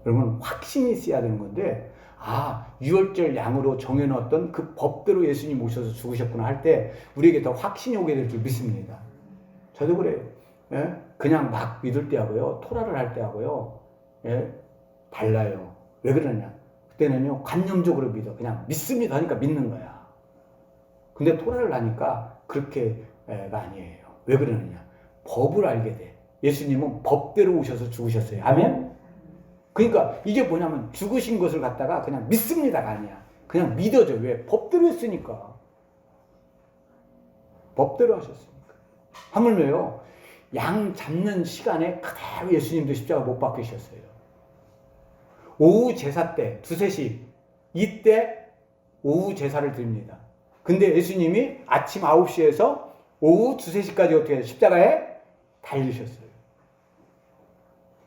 여러분 확신이 있어야 되는 건데 유월절 양으로 정해놓았던 그 법대로 예수님 오셔서 죽으셨구나 할 때 우리에게 더 확신이 오게 될 줄 믿습니다. 저도 그래요. 그냥 막 믿을 때 하고요. 토라를 할 때 하고요. 달라요. 왜 그러냐? 그때는요 관념적으로 믿어. 그냥 믿습니다 하니까 믿는 거야. 근데 토라를 하니까 그렇게가 아니에요. 왜 그러느냐? 법을 알게 돼. 예수님은 법대로 오셔서 죽으셨어요. 아멘? 그러니까 이게 뭐냐면 죽으신 것을 갖다가 그냥 믿습니다가 아니야. 그냥 믿어져. 왜? 법대로 했으니까. 법대로 하셨으니까. 하물며요. 양 잡는 시간에 그대로 예수님도 십자가 못 박히셨어요. 오후 제사 때 2, 3시 이때 오후 제사를 드립니다. 근데 예수님이 아침 9시에서 오후 2, 3시까지 어떻게 십자가에 달리셨어요.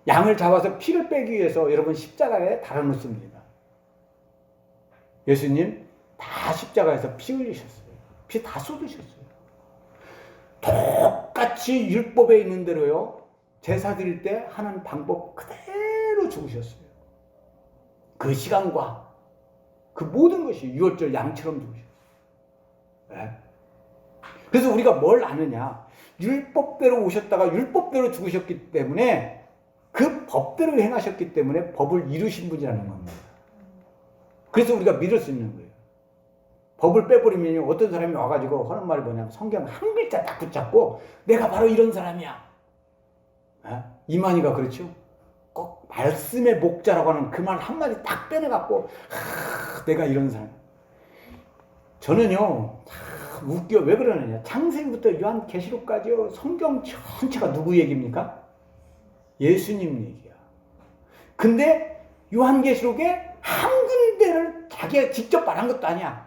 양을 잡아서 피를 빼기 위해서 여러분 십자가에 달아놓습니다. 예수님 다 십자가에서 피 흘리셨어요. 피 다 쏟으셨어요. 똑같이 율법에 있는 대로요. 제사 드릴 때 하는 방법 그대로 죽으셨어요. 그 시간과 그 모든 것이 유월절 양처럼 죽으셨어요. 네? 그래서 우리가 뭘 아느냐? 율법대로 오셨다가 율법대로 죽으셨기 때문에 그 법대로 행하셨기 때문에 법을 이루신 분이라는 겁니다. 그래서 우리가 믿을 수 있는 거예요. 법을 빼버리면 어떤 사람이 와가지고 하는 말이 뭐냐면 성경 한 글자 딱 붙잡고 내가 바로 이런 사람이야. 이만희가 그렇죠? 꼭 말씀의 목자라고 하는 그 말 한마디 딱 빼내갖고 내가 이런 사람. 저는요 웃겨. 왜 그러느냐. 창세기부터 요한계시록까지요 성경 전체가 누구 얘기입니까? 예수님 얘기야. 근데 요한계시록에 한 군데를 자기가 직접 말한 것도 아니야.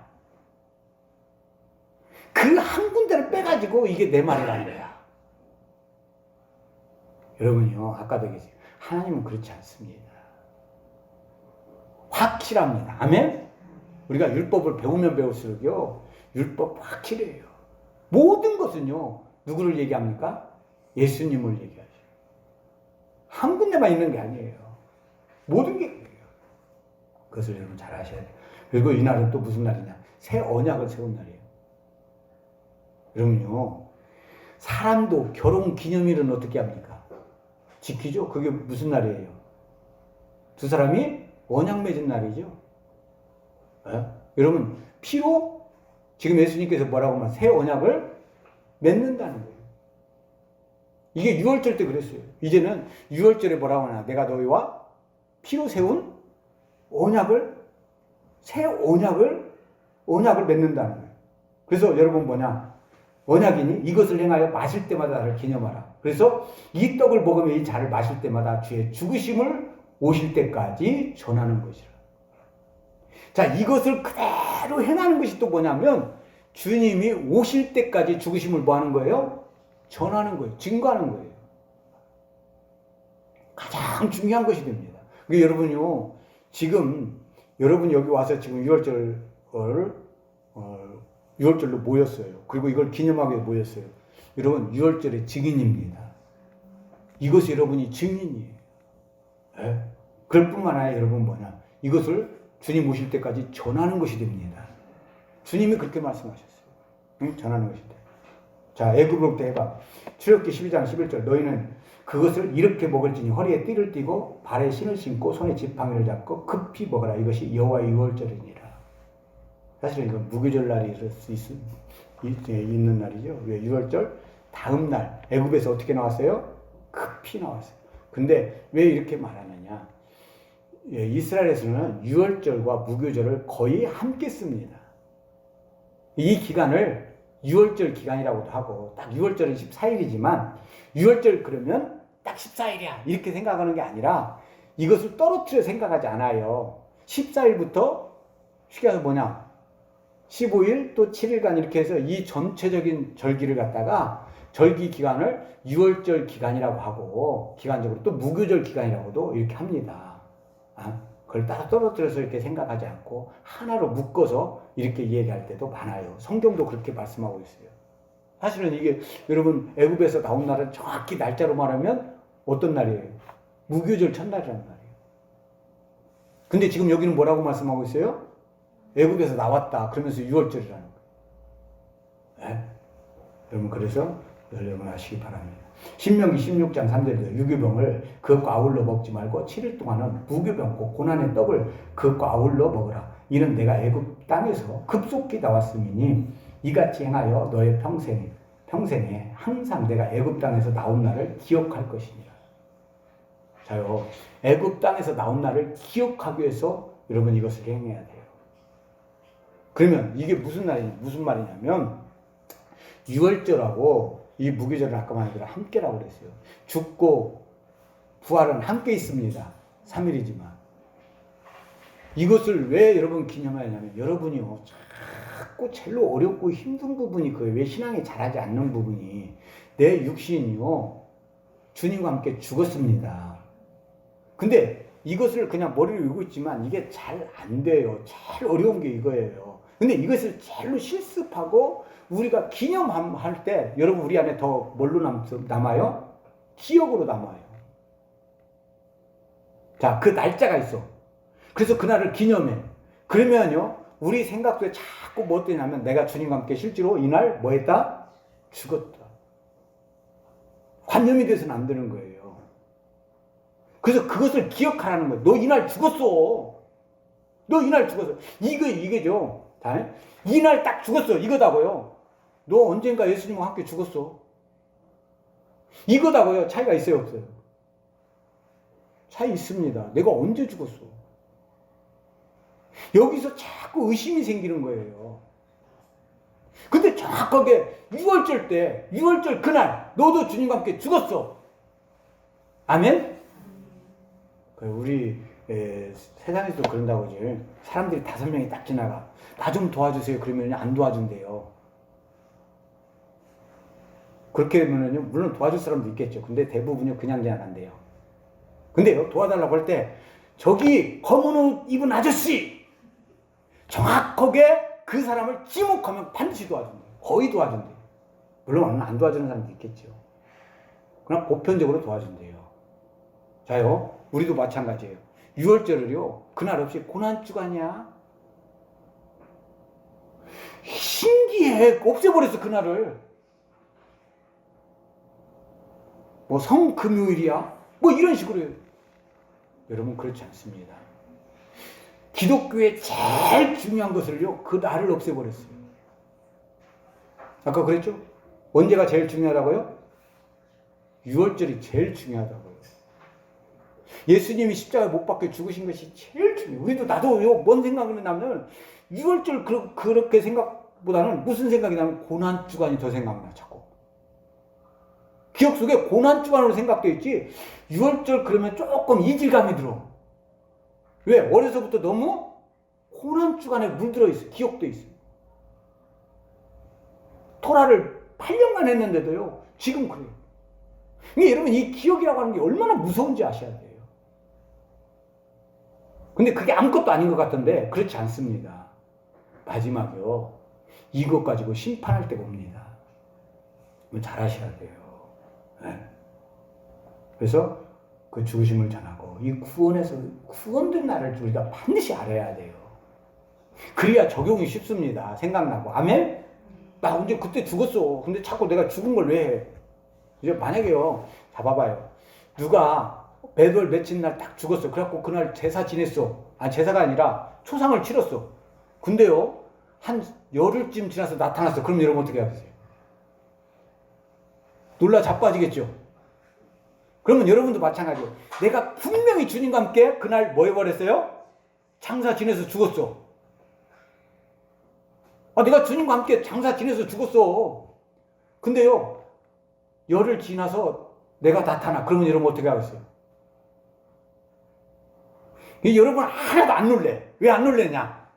그 한 군데를 빼가지고 이게 내 말이라는 거야. 여러분요 아까도 얘기했어요. 하나님은 그렇지 않습니다. 확실합니다. 아멘? 우리가 율법을 배우면 배울수록요 율법 확실해요. 모든 것은요 누구를 얘기합니까? 예수님을 얘기하죠. 한 군데만 있는 게 아니에요. 모든 게 그래요. 그것을 여러분 잘 아셔야 돼요. 그리고 이날은 또 무슨 날이냐? 새 언약을 세운 날이에요. 여러분요 사람도 결혼 기념일은 어떻게 합니까? 지키죠? 그게 무슨 날이에요? 두 사람이 언약 맺은 날이죠. 여러분 피로 지금 예수님께서 뭐라고 하면 새 언약을 맺는다는 거예요. 이게 유월절 때 그랬어요. 이제는 유월절에 뭐라고 하나? 내가 너희와 피로 세운 언약을 새 언약을 맺는다는 거예요. 그래서 여러분 뭐냐? 언약이니 이것을 행하여 마실 때마다 나를 기념하라. 그래서 이 떡을 먹으며 이 잔을 마실 때마다 주의 죽으심을 오실 때까지 전하는 것이라. 자, 이것을 그대로 행하는 것이 또 뭐냐면 주님이 오실 때까지 죽으심을 뭐 하는 거예요? 전하는 거예요. 증거하는 거예요. 가장 중요한 것이 됩니다. 그러니까 여러분요, 지금 여러분 여기 와서 지금 유월절로 모였어요. 그리고 이걸 기념하기 위해 모였어요. 여러분 유월절의 증인입니다. 이것이 여러분이 증인이에요. 네? 그럴 뿐만 아니라 여러분 뭐냐? 이것을 주님 오실 때까지 전하는 것이 됩니다. 주님이 그렇게 말씀하셨어요. 응? 전하는 것이다. 자, 애굽으로부터 해봐. 출애굽기 12장 11절 너희는 그것을 이렇게 먹을지니 허리에 띠를 띠고 발에 신을 신고 손에 지팡이를 잡고 급히 먹으라. 이것이 여호와의 유월절이니라. 사실은 이건 무교절 날이 있는 날이죠. 왜? 유월절 다음 날 애굽에서 어떻게 나왔어요? 급히 나왔어요. 근데 왜 이렇게 말하느냐? 이스라엘에서는 유월절과 무교절을 거의 함께 씁니다. 이 기간을 유월절 기간이라고도 하고 딱 유월절은 14일이지만 유월절 그러면 딱 14일이야 이렇게 생각하는 게 아니라 이것을 떨어뜨려 생각하지 않아요. 14일부터 쉽게 해서 뭐냐? 15일 또 7일간 이렇게 해서 이 전체적인 절기를 갖다가 절기 기간을 유월절 기간이라고 하고 기간적으로 또 무교절 기간이라고도 이렇게 합니다. 그걸 따로 떨어뜨려서 이렇게 생각하지 않고 하나로 묶어서 이렇게 얘기할 때도 많아요. 성경도 그렇게 말씀하고 있어요. 사실은 이게 여러분 애굽에서 나온 날은 정확히 날짜로 말하면 어떤 날이에요? 무교절 첫날이라는 말이에요. 근데 지금 여기는 뭐라고 말씀하고 있어요? 애굽에서 나왔다. 그러면서 유월절이라는 거예요. 네? 여러분 그래서 여러분 아시기 바랍니다. 신명기 16장 3절에서 유교병을 그것과 아울러 먹지 말고 7일 동안은 무교병 곧 고난의 떡을 그것과 아울러 먹으라. 이는 내가 애굽 땅에서 급속히 나왔음이니 이같이 행하여 너의 평생에 항상 내가 애굽 땅에서 나온 날을 기억할 것이니라. 자요, 애굽 땅에서 나온 날을 기억하기 위해서 여러분 이것을 행해야 돼요. 그러면 이게 무슨 말이냐면 유월절하고 이 무교절은 아까 말한 대로 함께라고 그랬어요. 죽고 부활은 함께 있습니다. 3일이지만. 이것을 왜 여러분 기념하냐면 여러분이요. 자꾸 제일 어렵고 힘든 부분이 그거예요. 왜 신앙이 자라지 않는 부분이 내 육신이요. 주님과 함께 죽었습니다. 근데 이것을 그냥 머리를 외우고 있지만 이게 잘 안 돼요. 제일 어려운 게 이거예요. 근데 이것을 제일로 실습하고 우리가 기념할 때 여러분 우리 안에 더 뭘로 남아요? 기억으로 남아요. 자, 그 날짜가 있어. 그래서 그날을 기념해. 그러면요, 우리 생각 속에 자꾸 뭐 뜨냐면 내가 주님과 함께 실제로 이날 뭐 했다? 죽었다. 관념이 돼서는 안 되는 거예요. 그래서 그것을 기억하라는 거예요. 너 이날 죽었어. 너 이날 죽었어. 이게죠. 이날 딱 죽었어. 이거다고요. 너 언젠가 예수님과 함께 죽었어. 이거다고요. 차이가 있어요, 없어요? 차이 있습니다. 내가 언제 죽었어? 여기서 자꾸 의심이 생기는 거예요. 근데 정확하게 6월절 그날 너도 주님과 함께 죽었어. 아멘? 우리 세상에서도 그런다고 하지. 사람들이 5명이 딱 지나가. 나 좀 도와주세요. 그러면 안 도와준대요. 그렇게 되면요, 물론 도와줄 사람도 있겠죠. 근데 대부분이 그냥 지나간대요. 근데요, 도와달라고 할 때 저기 검은 옷 입은 아저씨 정확하게 그 사람을 지목하면 반드시 도와준대요. 거의 도와준대요. 물론 안 도와주는 사람도 있겠죠. 그러나 보편적으로 도와준대요. 자요, 우리도 마찬가지예요. 6월절을요, 그날 없이 고난주간이야. 신기해. 없애버렸어, 그날을. 뭐 성금요일이야. 뭐 이런 식으로 해요. 여러분, 그렇지 않습니다. 기독교의 제일 중요한 것을요, 그 날을 없애버렸어요. 아까 그랬죠? 언제가 제일 중요하다고요? 6월절이 제일 중요하다고요. 예수님이 십자가에 못 박혀 죽으신 것이 제일 중요해요. 우리도 나도요, 뭔 생각이 나면 6월절 그렇게 생각보다는 무슨 생각이 나면 고난주간이 더 생각나, 자꾸. 기억 속에 고난주간으로 생각되어 있지 6월절 그러면 조금 이질감이 들어. 왜? 어려서부터 너무 고난주간에 물들어 있어. 기억도 있어. 토라를 8년간 했는데도요, 지금 그래요. 근데 여러분, 이 기억이라고 하는 게 얼마나 무서운지 아셔야 돼요. 근데 그게 아무것도 아닌 것 같던데 그렇지 않습니다. 마지막에요, 이것 가지고 심판할 때가 옵니다. 잘 아셔야 돼요. 네. 그래서 그 죽으심을 전하고 이 구원된 날을 우리가 반드시 알아야 돼요. 그래야 적용이 쉽습니다. 생각나고. 아멘? 나 언제 그때 죽었어. 근데 자꾸 내가 죽은 걸 왜 해? 이제 만약에요, 잡아봐요. 누가 매월 며칠 날 딱 죽었어. 그래갖고 그날 제사 지냈어. 아니, 제사가 아니라 초상을 치렀어. 근데요, 한 열흘쯤 지나서 나타났어. 그럼 여러분 어떻게 하세요? 놀라 자빠지겠죠? 그러면 여러분도 마찬가지예요. 내가 분명히 주님과 함께 그날 뭐 해버렸어요? 장사 지내서 죽었어. 내가 주님과 함께 장사 지내서 죽었어. 근데요, 열흘 지나서 내가 나타나. 그러면 여러분 어떻게 하겠어요? 여러분 하나도 안 놀래. 왜 안 놀래냐?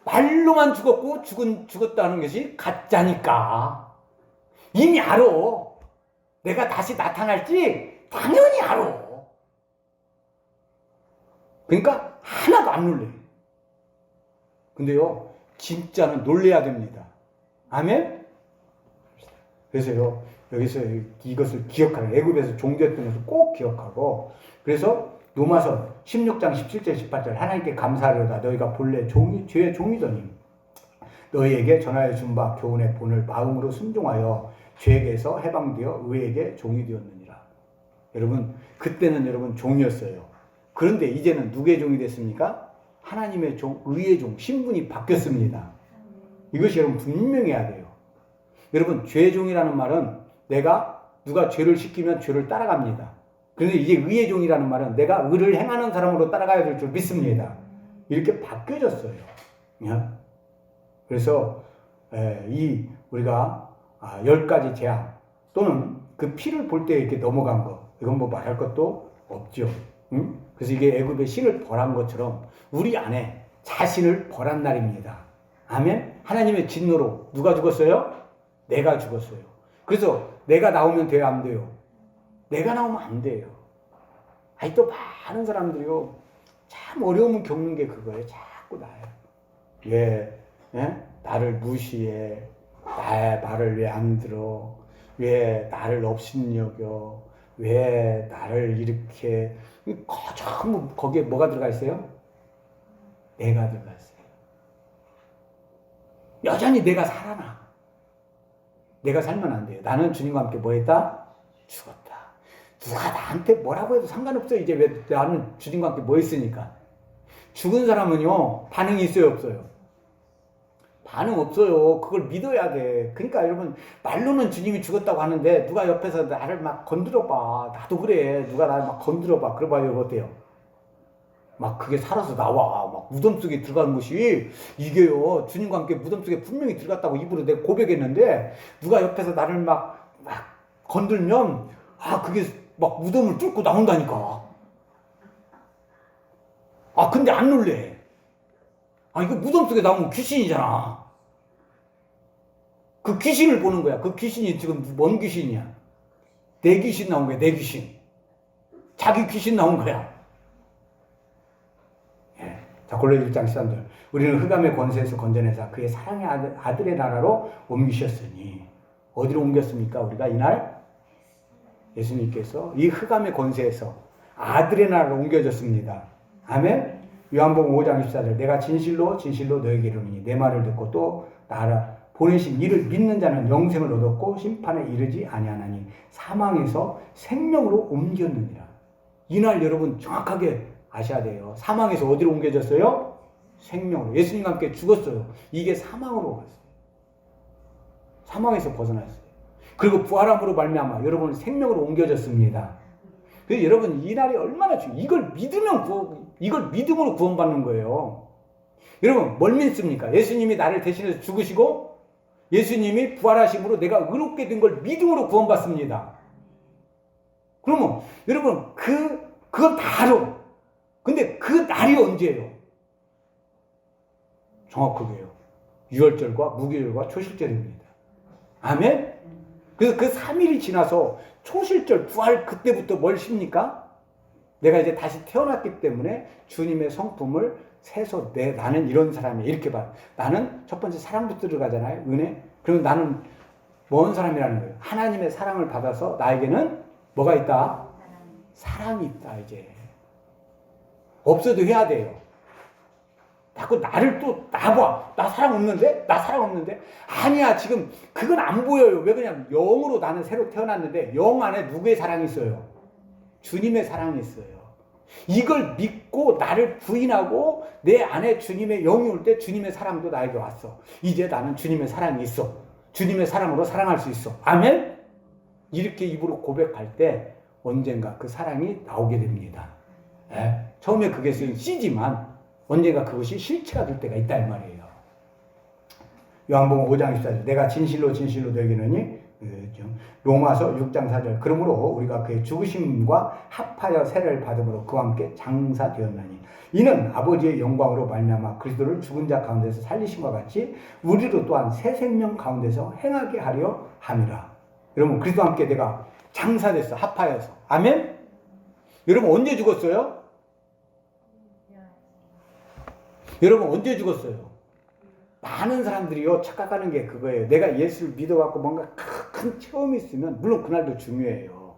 말로만 죽었고 죽었다는 것이 가짜니까. 이미 알아. 내가 다시 나타날지 당연히 알아. 그러니까 하나도 안 놀래. 근데요, 진짜는 놀래야 됩니다. 아멘? 그래서요, 여기서 이것을 기억하는, 애굽에서 종되었던 것을 꼭 기억하고, 그래서 로마서 16장 17절 18절 하나님께 감사하려다 너희가 본래 죄의 종이더니 너희에게 전하여 준 바 교훈의 본을 마음으로 순종하여 죄에게서 해방되어 의에게 종이 되었느니라. 여러분, 그때는 여러분 종이었어요. 그런데 이제는 누구의 종이 됐습니까? 하나님의 종, 의의 종, 신분이 바뀌었습니다. 이것이 여러분 분명히 해야 돼요. 여러분, 죄의 종이라는 말은 내가 누가 죄를 시키면 죄를 따라갑니다. 그런데 이제 의의 종이라는 말은 내가 의를 행하는 사람으로 따라가야 될 줄 믿습니다. 이렇게 바뀌어졌어요. 그래서 우리가 10가지 재앙 또는 그 피를 볼 때 이렇게 넘어간 거, 이건 뭐 말할 것도 없죠. 응? 그래서 이게 애굽의 신을 벌한 것처럼 우리 안에 자신을 벌한 날입니다. 아멘. 하나님의 진노로 누가 죽었어요? 내가 죽었어요. 그래서 내가 나오면 돼요, 안 돼요? 내가 나오면 안 돼요. 아니 또 많은 사람들이요 참 어려움을 겪는 게 그거예요. 자꾸 나예요. 왜 나를 무시해? 나의 말을 왜 안 들어? 왜 나를 업신여겨? 왜 나를 이렇게 전부 거기에 뭐가 들어가 있어요? 내가 들어가 있어요. 여전히 내가 살아나. 내가 살면 안 돼요. 나는 주님과 함께 뭐 했다? 죽었다. 누가 나한테 뭐라고 해도 상관없어요. 이제 왜 나는 주님과 함께 뭐 했으니까. 죽은 사람은요 반응이 있어요, 없어요? 반응 없어요. 그걸 믿어야 돼. 그러니까 여러분 말로는 주님이 죽었다고 하는데 누가 옆에서 나를 막 건드려봐. 나도 그래. 누가 나를 막 건드려봐. 그래봐요. 어때요? 막 그게 살아서 나와. 막 무덤 속에 들어가는 것이 이게요. 주님과 함께 무덤 속에 분명히 들어갔다고 입으로 내가 고백했는데 누가 옆에서 나를 막 건들면 그게 막 무덤을 뚫고 나온다니까. 근데 안 놀래. 이거 무덤 속에 나오면 귀신이잖아. 그 귀신을 보는 거야. 그 귀신이 지금 뭔 귀신이야? 내 귀신 나온 거야, 내 귀신. 자기 귀신 나온 거야. 예. 자, 골로새 1장 13절. 우리는 흑암의 권세에서 건져내사 그의 사랑의 아들의 나라로 옮기셨으니. 어디로 옮겼습니까? 우리가 이날 예수님께서 이 흑암의 권세에서 아들의 나라로 옮겨졌습니다. 아멘. 요한복음 5장 24절. 내가 진실로 너에게 이르노니 내 말을 듣고 또 나를 보내신 이를 믿는 자는 영생을 얻었고 심판에 이르지 아니하나니 사망에서 생명으로 옮겼느니라. 이날 여러분 정확하게 아셔야 돼요. 사망에서 어디로 옮겨졌어요? 생명으로. 예수님과 함께 죽었어요. 이게 사망으로 갔어요. 사망에서 벗어났어요. 그리고 부활함으로 말미암아 여러분 생명으로 옮겨졌습니다. 그래서 여러분 이 날이 얼마나 중요해요. 이걸 믿음으로 구원받는 거예요. 여러분 뭘 믿습니까? 예수님이 나를 대신해서 죽으시고 예수님이 부활하심으로 내가 의롭게 된 걸 믿음으로 구원받습니다. 그러면 여러분 그건 다 알아. 근데 그 날이 언제예요? 정확하게요. 유월절과 무교절과 초실절입니다. 아멘? 그래서 그 3일이 지나서 초실절 부활 그때부터 뭘 십니까? 내가 이제 다시 태어났기 때문에 주님의 성품을 세서 나는 이런 사람이야. 이렇게 봐. 나는 첫 번째 사랑부터 들어가잖아요. 은혜. 그러면 나는 뭔 사람이라는 거예요? 하나님의 사랑을 받아서 나에게는 뭐가 있다? 사랑이 있다. 이제. 없어도 해야 돼요. 자꾸 나를 또 놔봐. 나 사랑 없는데? 나 사랑 없는데? 아니야. 지금 그건 안 보여요. 왜 그러냐면 영으로 나는 새로 태어났는데 영 안에 누구의 사랑이 있어요? 주님의 사랑이 있어요. 이걸 믿고 나를 부인하고 내 안에 주님의 영이 올 때 주님의 사랑도 나에게 왔어. 이제 나는 주님의 사랑이 있어. 주님의 사랑으로 사랑할 수 있어. 아멘? 이렇게 입으로 고백할 때 언젠가 그 사랑이 나오게 됩니다. 처음에 그게 C지만 언젠가 그것이 실체가 될 때가 있다 이 말이에요. 요한복음 5장 14절. 내가 진실로 너에게 이르노니 로마서 6장 4절. 그러므로 우리가 그의 죽으심과 합하여 세례를 받음으로 그와 함께 장사되었나니 이는 아버지의 영광으로 말미암아 그리스도를 죽은 자 가운데서 살리심과 같이 우리도 또한 새 생명 가운데서 행하게 하려 함이라. 여러분 그리스도와 함께 내가 장사됐어. 합하여서. 아멘? 여러분 언제 죽었어요? 여러분 언제 죽었어요? 많은 사람들이요 착각하는 게 그거예요. 내가 예수를 믿어갖고 뭔가 큰 체험이 있으면 물론 그날도 중요해요.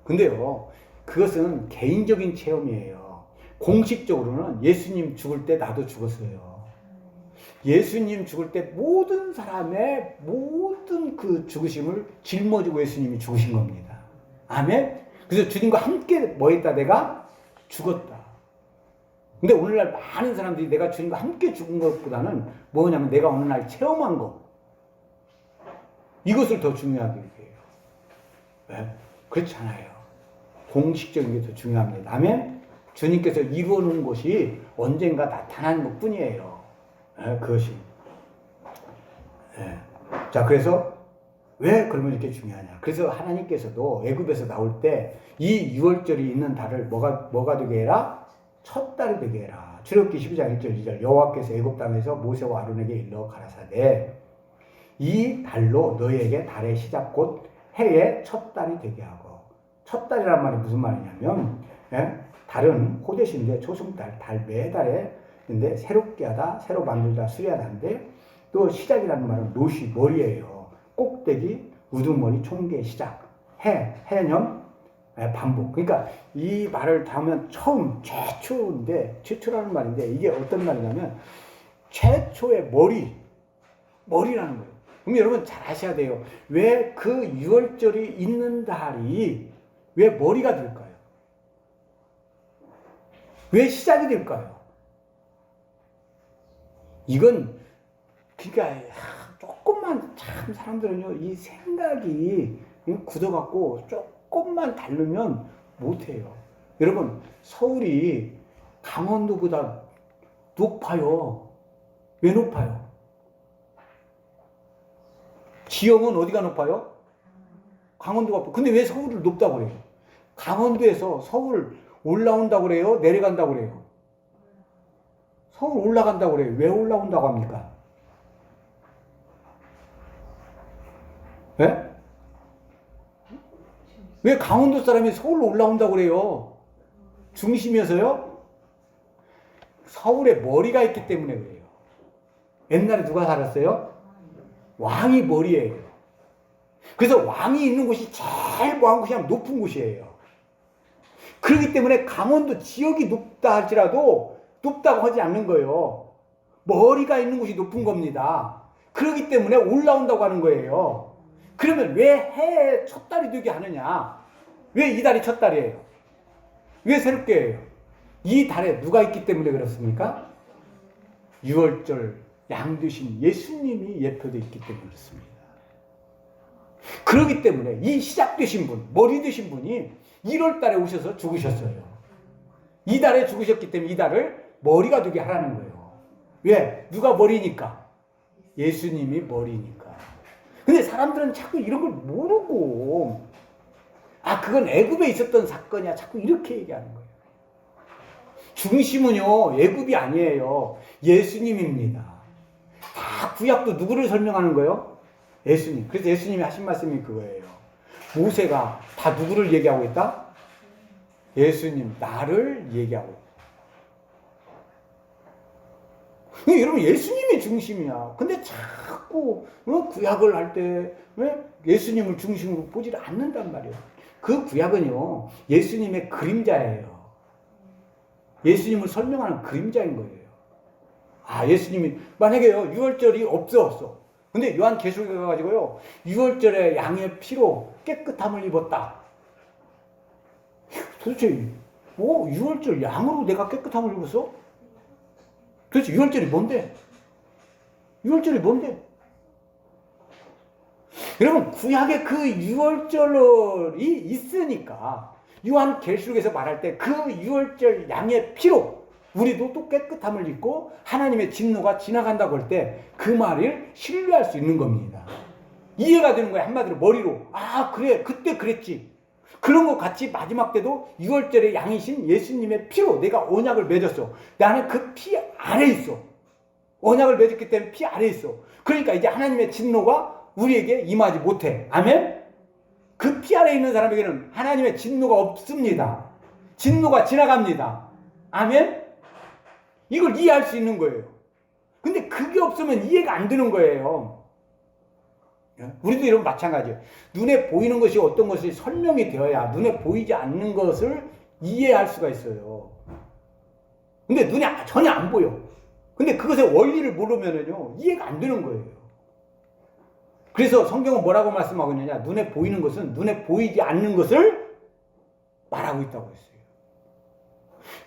근데요 그것은 개인적인 체험이에요. 공식적으로는 예수님 죽을 때 나도 죽었어요. 예수님 죽을 때 모든 사람의 모든 그 죽으심을 짊어지고 예수님이 죽으신 겁니다. 아멘? 그래서 주님과 함께 뭐 했다? 내가 죽었다. 근데 오늘날 많은 사람들이 내가 주님과 함께 죽은 것보다는 뭐냐면 내가 어느 날 체험한 거 이것을 더 중요하게 여겨요. 왜? 그렇지 않아요. 공식적인 게 더 중요합니다. 아멘? 주님께서 이루어놓은 것이 언젠가 나타나는 것 뿐이에요. 그것이. 자, 그래서 왜 그러면 이렇게 중요하냐? 그래서 하나님께서도 애굽에서 나올 때 이 유월절이 있는 달을 뭐가 되게 해라? 첫 달이 되게 해라. 출애굽기 12장 1절 2절 여호와께서 애굽 땅에서 모세와 아론에게 일러 가라사대 이 달로 너희에게 달의 시작 곧 해의 첫 달이 되게 하고 첫 달이란 말이 무슨 말이냐면 달은 호데시인데 초승달, 달 매달에 근데 새롭게 하다, 새로 만들다, 수리하다인데 또 시작이라는 말은 노시, 머리예요. 꼭대기, 우두머리, 총계, 시작, 해념, 반복. 그러니까 이 말을 다 하면 처음, 최초라는 말인데 이게 어떤 말이냐면 최초의 머리라는 거예요. 그럼 여러분 잘 아셔야 돼요. 왜 그 유월절이 있는 달이 왜 머리가 될까요? 왜 시작이 될까요? 이건 그러니까 조금만 참 사람들은요 이 생각이 굳어갖고 조금만 다르면 못해요. 여러분 서울이 강원도보다 높아요. 왜 높아요? 지형은 어디가 높아요? 강원도가 높아요. 근데 왜 서울을 높다고 그래요? 강원도에서 서울 올라온다고 그래요? 내려간다고 그래요? 서울 올라간다고 그래요. 왜 올라온다고 합니까? 왜? 왜 강원도 사람이 서울로 올라온다고 그래요? 중심이어서요? 서울에 머리가 있기 때문에 그래요. 옛날에 누가 살았어요? 왕이 머리예요. 그래서 왕이 있는 곳이 제일 뭐한 곳이 높은 곳이에요. 그렇기 때문에 강원도 지역이 높다 할지라도 높다고 하지 않는 거예요. 머리가 있는 곳이 높은 겁니다. 그렇기 때문에 올라온다고 하는 거예요. 그러면 왜 해의 첫 달이 되게 하느냐? 왜 이 달이 첫 달이에요? 왜 새롭게 해요? 이 달에 누가 있기 때문에 그렇습니까? 유월절 양 되신 예수님이 예표되어 있기 때문에 그렇습니다. 그렇기 때문에 이 시작되신 분, 머리 되신 분이 1월 달에 오셔서 죽으셨어요. 이 달에 죽으셨기 때문에 이 달을 머리가 되게 하라는 거예요. 왜? 누가 머리니까? 예수님이 머리니까. 근데 사람들은 자꾸 이런 걸 모르고 그건 애굽에 있었던 사건이야. 자꾸 이렇게 얘기하는 거예요. 중심은요 애굽이 아니에요. 예수님입니다. 다 구약도 누구를 설명하는 거예요? 예수님. 그래서 예수님이 하신 말씀이 그거예요. 모세가 다 누구를 얘기하고 있다? 예수님, 나를 얘기하고 있다. 여러분 예수님이 중심이야. 근데 자꾸 구약을 할 때 예수님을 중심으로 보지 않는단 말이에요. 그 구약은요 예수님의 그림자예요. 예수님을 설명하는 그림자인 거예요. 예수님이 만약에요 유월절이 없어. 근데 요한계시록에 가가지고요 6월절에 양의 피로 깨끗함을 입었다. 도대체 6월절 양으로 내가 깨끗함을 입었어? 도대체 6월절이 뭔데? 6월절이 뭔데? 여러분 구약에 그 6월절이 있으니까 요한계시록에서 말할 때 그 6월절 양의 피로 우리도 또 깨끗함을 입고 하나님의 진노가 지나간다고 할 때 그 말을 신뢰할 수 있는 겁니다. 이해가 되는 거예요. 한마디로 머리로. 그래 그때 그랬지. 그런 것 같이 마지막 때도 6월절에 양이신 예수님의 피로 내가 언약을 맺었어. 나는 그 피 아래 있어. 언약을 맺었기 때문에 피 아래 있어. 그러니까 이제 하나님의 진노가 우리에게 임하지 못해. 아멘? 그 피 아래 있는 사람에게는 하나님의 진노가 없습니다. 진노가 지나갑니다. 아멘? 이걸 이해할 수 있는 거예요. 근데 그게 없으면 이해가 안 되는 거예요. 우리도 이런 마찬가지예요. 눈에 보이는 것이 어떤 것이 설명이 되어야 눈에 보이지 않는 것을 이해할 수가 있어요. 근데 눈에 전혀 안 보여. 근데 그것의 원리를 모르면은요 이해가 안 되는 거예요. 그래서 성경은 뭐라고 말씀하고 있느냐? 눈에 보이는 것은 눈에 보이지 않는 것을 말하고 있다고 했어요.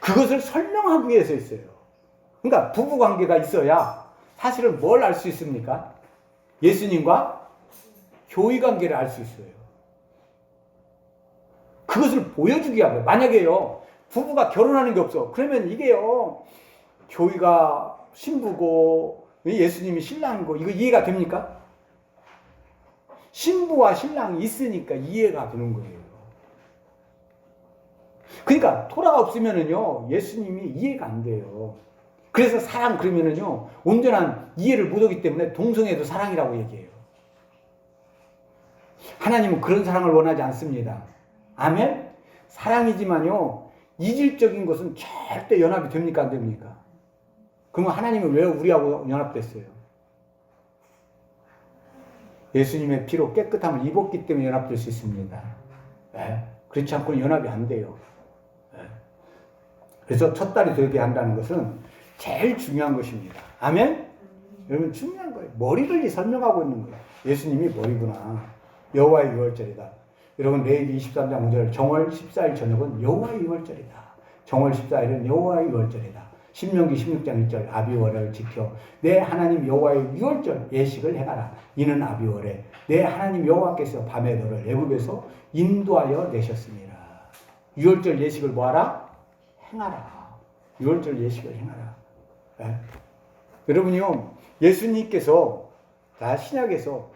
그것을 설명하기 위해서 했어요. 그러니까 부부 관계가 있어야 사실은 뭘 알 수 있습니까? 예수님과 교회 관계를 알 수 있어요. 그것을 보여주기 위한 거예요. 만약에요 부부가 결혼하는 게 없어. 그러면 이게요 교회가 신부고 예수님이 신랑이고 이거 이해가 됩니까? 신부와 신랑이 있으니까 이해가 되는 거예요. 그러니까 토라가 없으면은요 예수님이 이해가 안 돼요. 그래서 사랑 그러면은요 온전한 이해를 못하기 때문에 동성애도 사랑이라고 얘기해요. 하나님은 그런 사랑을 원하지 않습니다. 아멘? 사랑이지만요 이질적인 것은 절대 연합이 됩니까 안 됩니까? 그러면 하나님은 왜 우리하고 연합됐어요? 예수님의 피로 깨끗함을 입었기 때문에 연합될 수 있습니다. 네? 그렇지 않고는 연합이 안 돼요. 네? 그래서 첫 달이 되게 한다는 것은 제일 중요한 것입니다. 아멘? 여러분 중요한 거예요. 머리를 설명하고 있는 거예요. 예수님이 머리구나. 여호와의 유월절이다. 여러분 레위기 23장 5절 정월 14일 저녁은 여호와의 유월절이다. 정월 14일은 여호와의 유월절이다. 신명기 16장 1절 아비월을 지켜 내 하나님 여호와의 유월절 예식을 행하라. 이는 아비월에 내 하나님 여호와께서 밤에 너를 애굽에서 인도하여 내셨습니다. 유월절 예식을 뭐하라? 행하라. 유월절 예식을 행하라. 네? 여러분이요 예수님께서 다 신약에서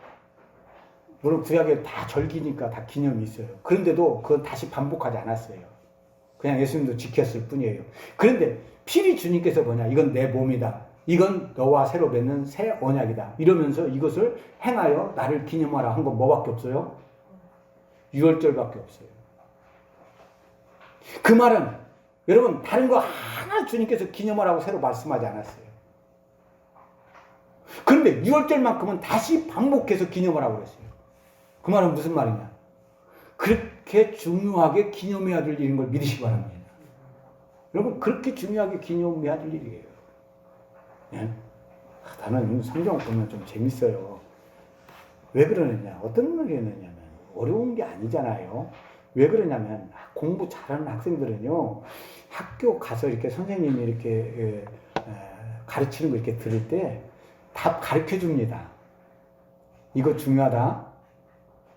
물론 구약에 다 절기니까 다 기념이 있어요. 그런데도 그건 다시 반복하지 않았어요. 그냥 예수님도 지켰을 뿐이에요. 그런데 필히 주님께서 뭐냐? 이건 내 몸이다. 이건 너와 새로 맺는 새 언약이다. 이러면서 이것을 행하여 나를 기념하라 한 건 뭐밖에 없어요? 유월절밖에 없어요. 그 말은 여러분 다른 거 하나 주님께서 기념하라고 새로 말씀하지 않았어요. 그런데 유월절만큼은 다시 반복해서 기념하라고 그랬어요. 그 말은 무슨 말이냐? 그렇게 중요하게 기념해야 될 일인 걸 믿으시기 바랍니다. 여러분 그렇게 중요하게 기념해야 될 일이에요. 네? 나는 성경 보면 좀 재밌어요. 왜 그러느냐? 어떤 말이 있느냐면 어려운 게 아니잖아요. 왜 그러냐면 공부 잘하는 학생들은요 학교 가서 이렇게 선생님이 이렇게 가르치는 거 이렇게 들을 때 답 가르쳐 줍니다. 이거 중요하다.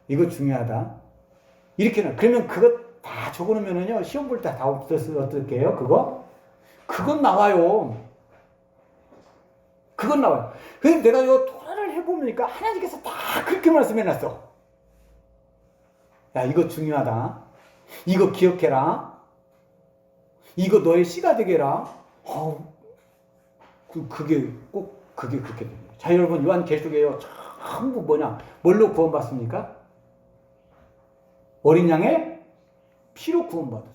이거 중요하다. 이렇게는 그러면 그거 다 적어놓으면은요 시험 볼 때 다 어떻게 해요? 그건 나와요. 그건 나와요. 그래서 내가 이 토라를 해보니까 하나님께서 다 그렇게 말씀해놨어. 야 이거 중요하다. 이거 기억해라. 이거 너의 씨가 되게 해라. 그게 꼭 그게 그렇게 됩니다. 자 여러분 요한계시록에요 전부 뭐냐? 뭘로 구원받습니까? 어린 양의 피로 구원받으라.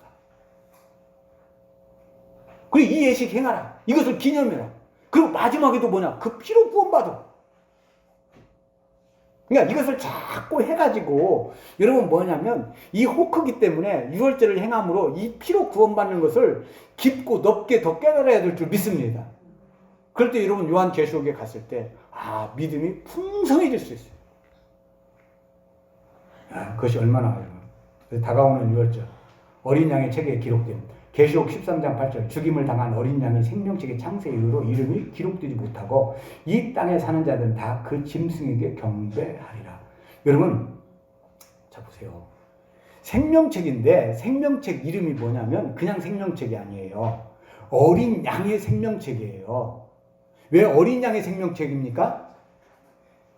그리고 이 예식 행하라. 이것을 기념해라. 그리고 마지막에도 뭐냐? 그 피로 구원받아. 그러니까 이것을 자꾸 해가지고 여러분 뭐냐면 이 호크기 때문에 유월절을 행함으로 이 피로 구원받는 것을 깊고 높게 더 깨달아야 될 줄 믿습니다. 그럴 때 여러분 요한계시록에 갔을 때 믿음이 풍성해질 수 있어요. 그것이 얼마나 다가오는 유월절 어린 양의 책에 기록된 계시록 13장 8절 죽임을 당한 어린 양의 생명책의 창세 이후로 이름이 기록되지 못하고 이 땅에 사는 자들은 다 그 짐승에게 경배하리라. 여러분 자 보세요. 생명책인데 생명책 이름이 뭐냐면 그냥 생명책이 아니에요. 어린 양의 생명책이에요. 왜 어린 양의 생명책입니까?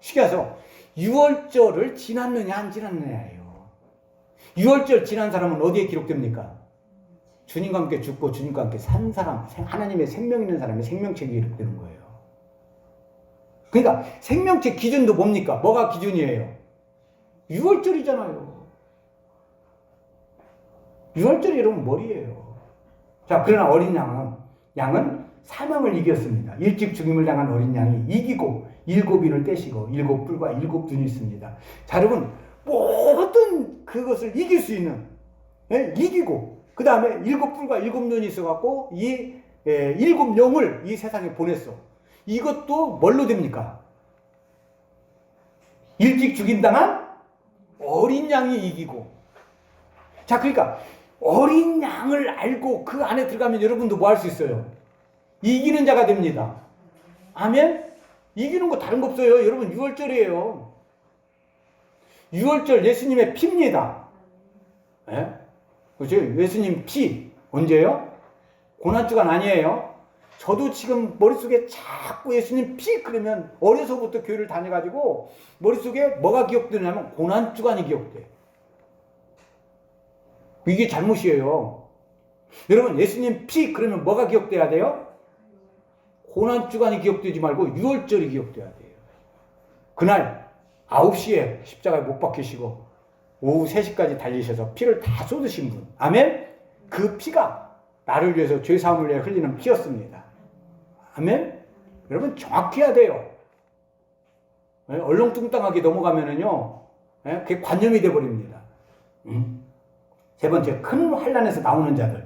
쉽게 해서 유월절을 지났느냐 안 지났느냐예요. 유월절 지난 사람은 어디에 기록됩니까? 주님과 함께 죽고 주님과 함께 산 사람, 하나님의 생명 있는 사람의 생명책이 기록되는 거예요. 그러니까 생명책 기준도 뭡니까? 뭐가 기준이에요? 유월절이잖아요. 유월절이 여러분 머리예요. 자, 그러나 어린 양은 사명을 이겼습니다. 일찍 죽임을 당한 어린 양이 이기고 7인을 떼시고 7뿔과 7눈이 있습니다. 자, 여러분 모든 그것을 이길 수 있는 이기고 그 다음에 7뿔과 7눈이 있어갖고 이 7영을 이 세상에 보냈어. 이것도 뭘로 됩니까? 일찍 죽임당한 어린 양이 이기고. 자, 그러니까 어린 양을 알고 그 안에 들어가면 여러분도 뭐 할 수 있어요? 이기는 자가 됩니다. 아멘? 이기는 거 다른 거 없어요. 여러분 유월절이에요. 유월절 예수님의 피입니다. 네? 그렇죠? 예수님 피 언제요? 고난주간 아니에요. 저도 지금 머릿속에 자꾸 예수님 피 그러면 어려서부터 교회를 다녀가지고 머릿속에 뭐가 기억되냐면 고난주간이 기억돼. 이게 잘못이에요. 여러분 예수님 피 그러면 뭐가 기억돼야 돼요? 고난주간이 기억되지 말고 유월절이 기억돼야 돼요. 그날 9시에 십자가에 못 박히시고 오후 3시까지 달리셔서 피를 다 쏟으신 분. 아멘? 그 피가 나를 위해서 죄사함을 위해 흘리는 피였습니다. 아멘? 여러분 정확히 해야 돼요. 얼렁뚱땅하게 넘어가면은요, 그게 관념이 돼버립니다. 세 번째, 큰 환난에서 나오는 자들.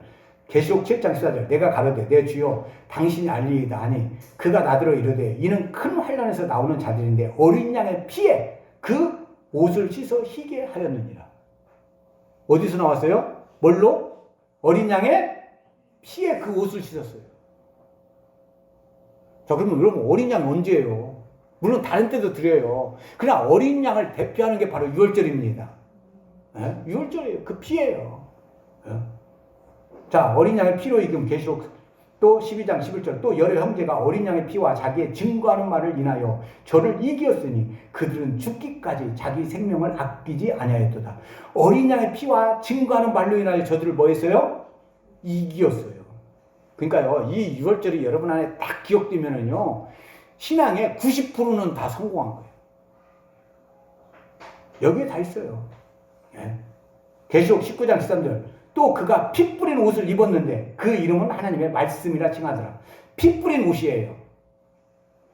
계시록 7장 14절. 내가 가로되 내 주여 당신이 알리이다 하니 그가 나더러 이르되 이는 큰 환난에서 나오는 자들인데 어린 양의 피에 그 옷을 씻어 희게 하였느니라. 어디서 나왔어요? 뭘로? 어린 양의 피에 그 옷을 씻었어요. 자, 그러면 여러분 어린 양이 언제예요? 물론 다른 때도 드려요. 그러나 어린 양을 대표하는 게 바로 유월절입니다. 유월절이에요. 그 피예요. 자, 어린 양의 피로 이금 계시록 또 12장 11절 또 여러 형제가 어린 양의 피와 자기의 증거하는 말을 인하여 저를 이기었으니 그들은 죽기까지 자기 생명을 아끼지 아니하였도다. 어린 양의 피와 증거하는 말로 인하여 저들을 뭐 했어요? 이기었어요. 그러니까요, 이 유월절이 여러분 안에 딱 기억되면은요, 신앙의 90%는 다 성공한 거예요. 여기에 다 있어요. 계시록 19장 13절 또 그가 피 뿌린 옷을 입었는데 그 이름은 하나님의 말씀이라 칭하더라. 피 뿌린 옷이에요.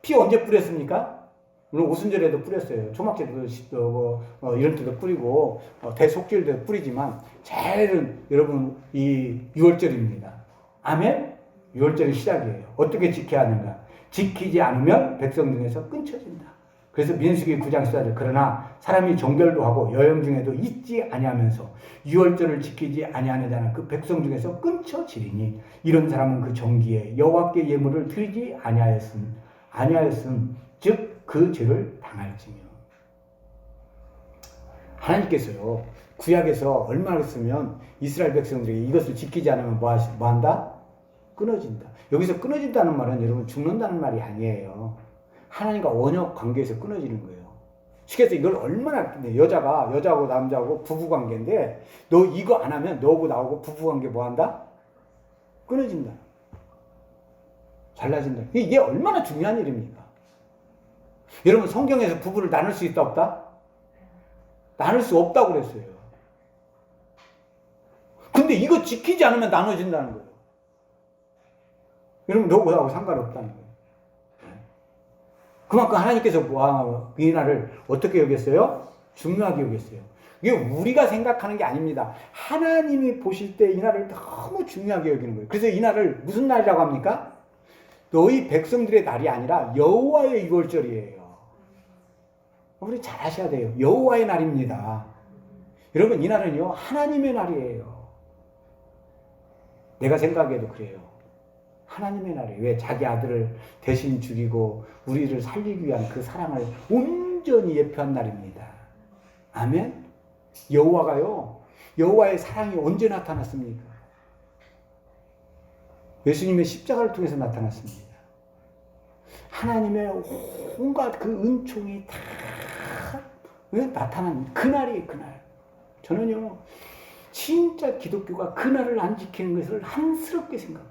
피 언제 뿌렸습니까? 물론 오순절에도 뿌렸어요. 초막절에도 이런 때도 뿌리고 대속절에도 뿌리지만 제일은 여러분 이 유월절입니다. 아멘? 유월절의 시작이에요. 어떻게 지켜야 하는가? 지키지 않으면 백성 중에서 끊쳐진다. 그래서 민수기 9장 14절 그러나 사람이 정결도 하고 여행 중에도 잊지 아니하면서 유월절을 지키지 아니하는 자는 그 백성 중에서 끊쳐지리니 이런 사람은 그 정기에 여호와께 예물을 드리지 아니하였음 즉 그 죄를 당할지며. 하나님께서요 구약에서 얼마나 쓰면 이스라엘 백성들이 이것을 지키지 않으면 뭐 한다? 끊어진다. 여기서 끊어진다는 말은 여러분 죽는다는 말이 아니에요. 하나님과 원역 관계에서 끊어지는 거예요. 쉽게 해서 이걸 얼마나 여자하고 남자하고 부부관계인데 너 이거 안 하면 너하고 나하고 부부관계 뭐 한다? 끊어진다. 잘라진다. 이게 얼마나 중요한 일입니까? 여러분 성경에서 부부를 나눌 수 있다 없다? 나눌 수 없다고 그랬어요. 근데 이거 지키지 않으면 나눠진다는 거예요. 여러분 너하고 나하고 상관없다는 거예요. 그만큼 하나님께서 이 날을 어떻게 여겼어요? 중요하게 여겼어요. 이게 우리가 생각하는 게 아닙니다. 하나님이 보실 때 이 날을 너무 중요하게 여기는 거예요. 그래서 이 날을 무슨 날이라고 합니까? 너희 백성들의 날이 아니라 여호와의 유월절이에요. 우리 잘 아셔야 돼요. 여호와의 날입니다. 여러분 이 날은요 하나님의 날이에요. 내가 생각해도 그래요. 하나님의 날이에요. 왜? 자기 아들을 대신 죽이고 우리를 살리기 위한 그 사랑을 온전히 예표한 날입니다. 아멘? 여호와의 사랑이 언제 나타났습니까? 예수님의 십자가를 통해서 나타났습니다. 하나님의 온갖 그 은총이 다 나타난 그날이에요. 그날. 저는요 진짜 기독교가 그날을 안 지키는 것을 한스럽게 생각해요.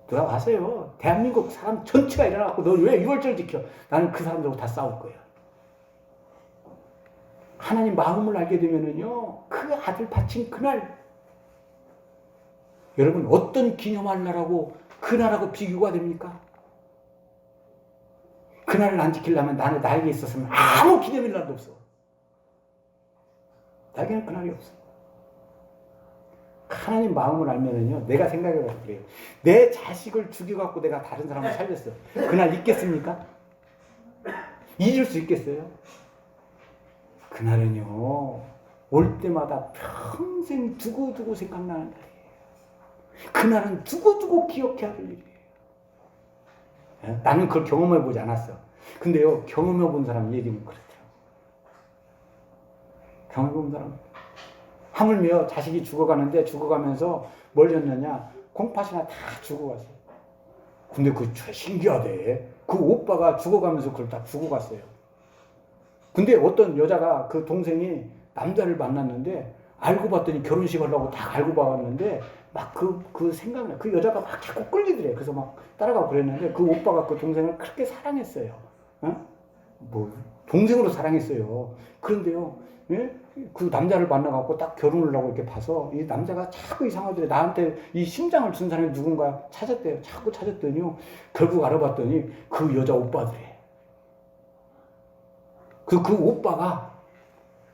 돌아와서요. 대한민국 사람 전체가 일어나고 너 왜 유월절 지켜? 나는 그 사람들하고 다 싸울 거야. 하나님 마음을 알게 되면은요. 그 아들 바친 그날. 여러분 어떤 기념할 날하고 그날하고 비교가 됩니까? 그날을 안 지키려면 나에게 있어서는 아무 기념일 날도 없어. 나에게는 그날이 없어. 하나님 마음을 알면은요, 내가 생각해봐도 그래요. 내 자식을 죽여갖고 내가 다른 사람을 살렸어. 그날 있겠습니까? 잊을 수 있겠어요? 그날은요, 올 때마다 평생 두고두고 생각나는 날이에요. 그날은 두고두고 기억해야 할 일이에요. 나는 그걸 경험해보지 않았어. 근데요, 경험해본 사람 얘기는 그렇더라고. 경험해본 사람. 하물며 자식이 죽어가는데 죽어가면서 뭘 줬느냐? 콩팥이나 다 죽어갔어요. 근데 그 신기하대. 그 오빠가 죽어가면서 그걸 다 죽어갔어요. 근데 어떤 여자가 그 동생이 남자를 만났는데 알고 봤더니 결혼식 하려고 다 알고 봤는데 막 그 생각나. 그 여자가 막 자꾸 끌리더래. 그래서 막 따라가고 그랬는데 그 오빠가 그 동생을 그렇게 사랑했어요. 어? 뭐 동생으로 사랑했어요. 그런데요, 예? 그 남자를 만나갖고 딱 결혼을 하고 이렇게 봐서 이 남자가 자꾸 이상하더래. 나한테 이 심장을 준 사람이 누군가 찾았대요. 자꾸 찾았더니요, 결국 알아봤더니 그 여자 오빠더래. 그 오빠가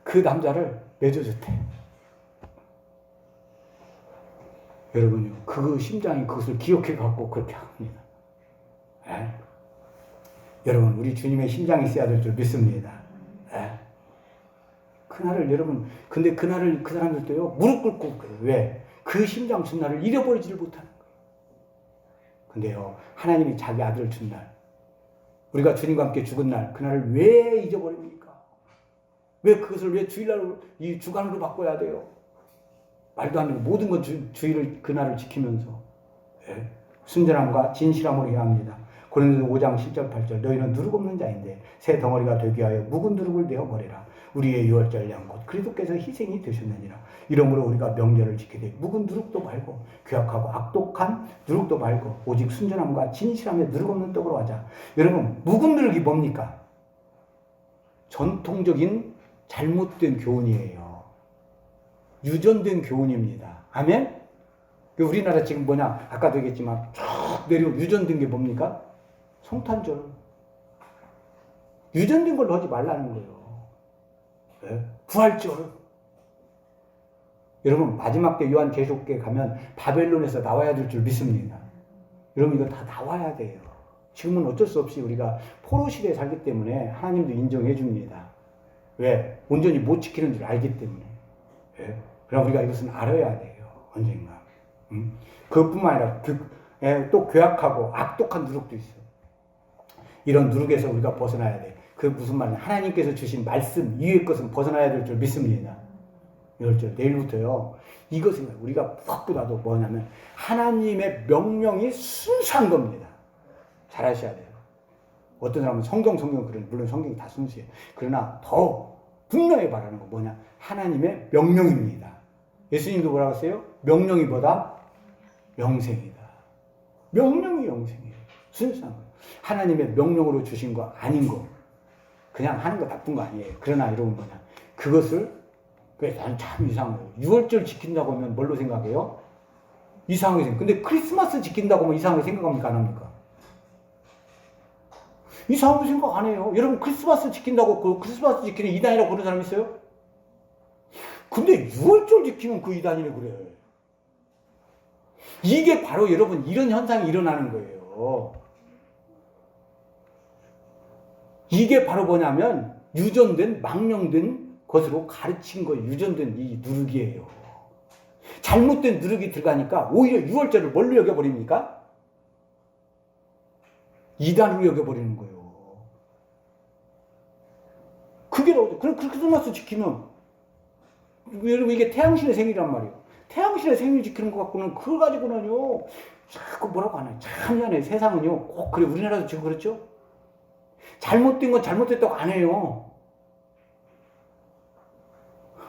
그 남자를 맺어줬대. 여러분요, 그 심장이 그것을 기억해갖고 그렇게 합니다. 에? 여러분, 우리 주님의 심장이 있어야 될 줄 믿습니다. 에? 그날을 여러분, 근데 그날을 그 사람들도요, 무릎 꿇고 그래요. 왜? 그 심장 준 날을 잃어버리지를 못하는 거예요. 근데요, 하나님이 자기 아들을 준 날, 우리가 주님과 함께 죽은 날, 그날을 왜 잊어버립니까? 왜 그것을 왜 주일날, 이 주간으로 바꿔야 돼요? 말도 안 되고 모든 건 주의를 그날을 지키면서, 예? 순전함과 진실함으로 해야 합니다. 고린도서 5장 10절 8절 너희는 누룩 없는 자인데 새 덩어리가 되기 위하여 묵은 누룩을 내어버리라. 우리의 유월절 양 곧 그리스도께서 희생이 되셨느니라. 이러므로 우리가 명절을 지키되 묵은 누룩도 말고 괴악하고 악독한 누룩도 말고 오직 순전함과 진실함에 누룩 없는 떡으로 하자. 여러분, 묵은 누룩이 뭡니까? 전통적인 잘못된 교훈이에요. 유전된 교훈입니다. 아멘? 우리나라 지금 뭐냐, 아까도 얘기했지만 쭉 내려온 유전된 게 뭡니까? 성탄절. 유전된 걸로 하지 말라는 거예요. 네? 부활절. 여러분, 마지막 때 요한계시록에 가면 바벨론에서 나와야 될 줄 믿습니다. 여러분, 이거 다 나와야 돼요. 지금은 어쩔 수 없이 우리가 포로 시대에 살기 때문에 하나님도 인정해 줍니다. 왜? 온전히 못 지키는 줄 알기 때문에. 네? 그럼 우리가 이것은 알아야 돼요. 언젠가. 그것뿐만 아니라 또 괴악하고 악독한 누룩도 있어요. 이런 누룩에서 우리가 벗어나야 돼. 그 무슨 말이냐. 하나님께서 주신 말씀 이외의 것은 벗어나야 될 줄 믿습니다. 이럴 줄 내일부터요. 이것은 우리가 무엇보다도 뭐냐면 하나님의 명령이 순수한 겁니다. 잘 하셔야 돼요. 어떤 사람은 성경 그런 물론 성경이 다 순수해요. 그러나 더 분명히 말하는 거 뭐냐. 하나님의 명령입니다. 예수님도 뭐라고 했어요? 명령이 보다 영생이다. 명령이 영생이에요. 순수한 거예요. 하나님의 명령으로 주신 거 아닌 거. 그냥 하는 거 나쁜 거 아니에요. 그러나 여러분 뭐냐. 그것을, 난 참 이상해요. 6월절 지킨다고 하면 뭘로 생각해요? 이상하게 생각해요. 근데 크리스마스 지킨다고 하면 이상하게 생각합니까? 안 합니까? 이상하게 생각 안 해요. 여러분, 크리스마스 지킨다고 그 크리스마스 지키는 이단이라고 그러는 사람 있어요? 근데 6월절 지키면 그 이단이래 그래. 이게 바로 여러분 이런 현상이 일어나는 거예요. 이게 바로 뭐냐면 유전된 망령된 것으로 가르친 거예요. 유전된 이 누룩이에요. 잘못된 누룩이 들어가니까 오히려 6월절을 뭘로 여겨버립니까? 이단으로 여겨버리는 거예요. 그게 나오죠. 그럼 크리스마스 지키면 여러분 이게 태양신의 생일이란 말이에요. 태양신의 생일 지키는 것 갖고는 그걸 가지고는요 자꾸 뭐라고 하나요? 참 미안해. 세상은요 꼭 그래. 우리나라도 지금 그렇죠? 잘못된 건 잘못됐다고 안 해요.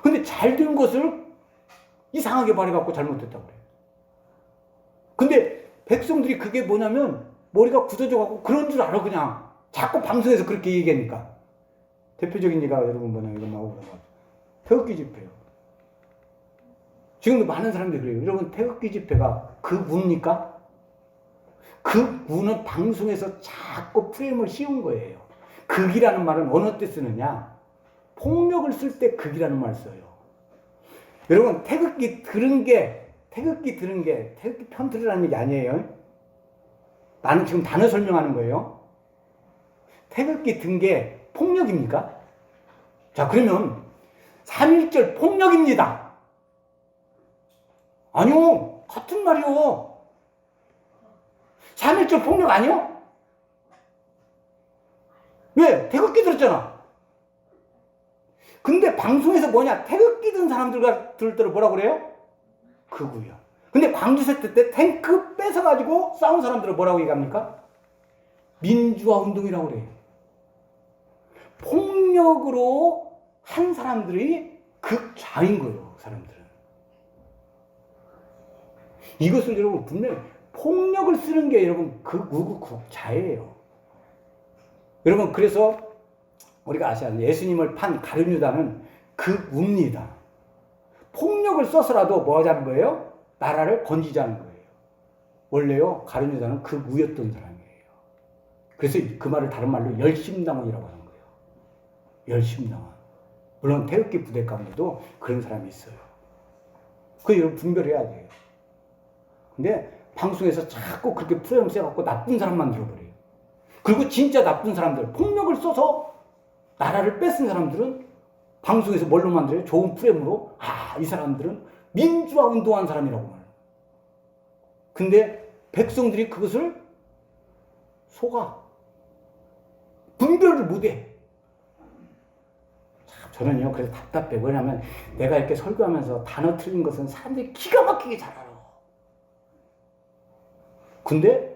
근데 잘된 것을 이상하게 말해갖고 잘못됐다고 그래요. 근데 백성들이 그게 뭐냐면 머리가 굳어져갖고 그런 줄 알아. 그냥 자꾸 방송에서 그렇게 얘기하니까. 대표적인 예가 여러분 뭐냐 이거 나오고 태극기 집회요. 지금도 많은 사람들이 그래요. 여러분, 태극기 집회가 극우입니까? 극우는 방송에서 자꾸 프레임을 씌운 거예요. 극이라는 말은 어느 때 쓰느냐? 폭력을 쓸 때 극이라는 말을 써요. 여러분, 태극기 들은 게 태극기 편 들으라는 얘기 아니에요. 나는 지금 단어 설명하는 거예요. 태극기 든 게 폭력입니까? 자, 그러면 3.1절 폭력입니다. 아니요. 같은 말이요. 3.1절 폭력 아니요? 왜? 태극기 들었잖아. 근데 방송에서 뭐냐? 태극기 든 사람들과 들을 때로 뭐라고 그래요? 극우야. 근데 광주 세트 때 탱크 뺏어가지고 싸운 사람들을 뭐라고 얘기합니까? 민주화 운동이라고 그래요. 폭력으로 한 사람들이 극좌인 거예요, 사람들은. 이것을 여러분 분명히 폭력을 쓰는 게 여러분 극우극좌예요. 여러분 그래서 우리가 아셔야 돼요. 예수님을 판 가룟유다는 극우입니다. 폭력을 써서라도 뭐 하자는 거예요? 나라를 건지자는 거예요. 원래요 가룟유다는 극우였던 사람이에요. 그래서 그 말을 다른 말로 열심당원이라고 하는 거예요. 열심당원. 물론 태극기 부대 가운데도 그런 사람이 있어요. 그거 여러분 분별해야 돼요. 근데 방송에서 자꾸 그렇게 프레임 씌워갖고 나쁜 사람만 들어버려요. 그리고 진짜 나쁜 사람들, 폭력을 써서 나라를 뺏은 사람들은 방송에서 뭘로 만들어요? 좋은 프레임으로. 아, 이 사람들은 민주화 운동한 사람이라고 말해요. 근데 백성들이 그것을 속아. 분별을 못해. 참, 저는요, 그래서 답답해. 왜냐면 내가 이렇게 설교하면서 단어 틀린 것은 사람들이 기가 막히게 잘 알아. 근데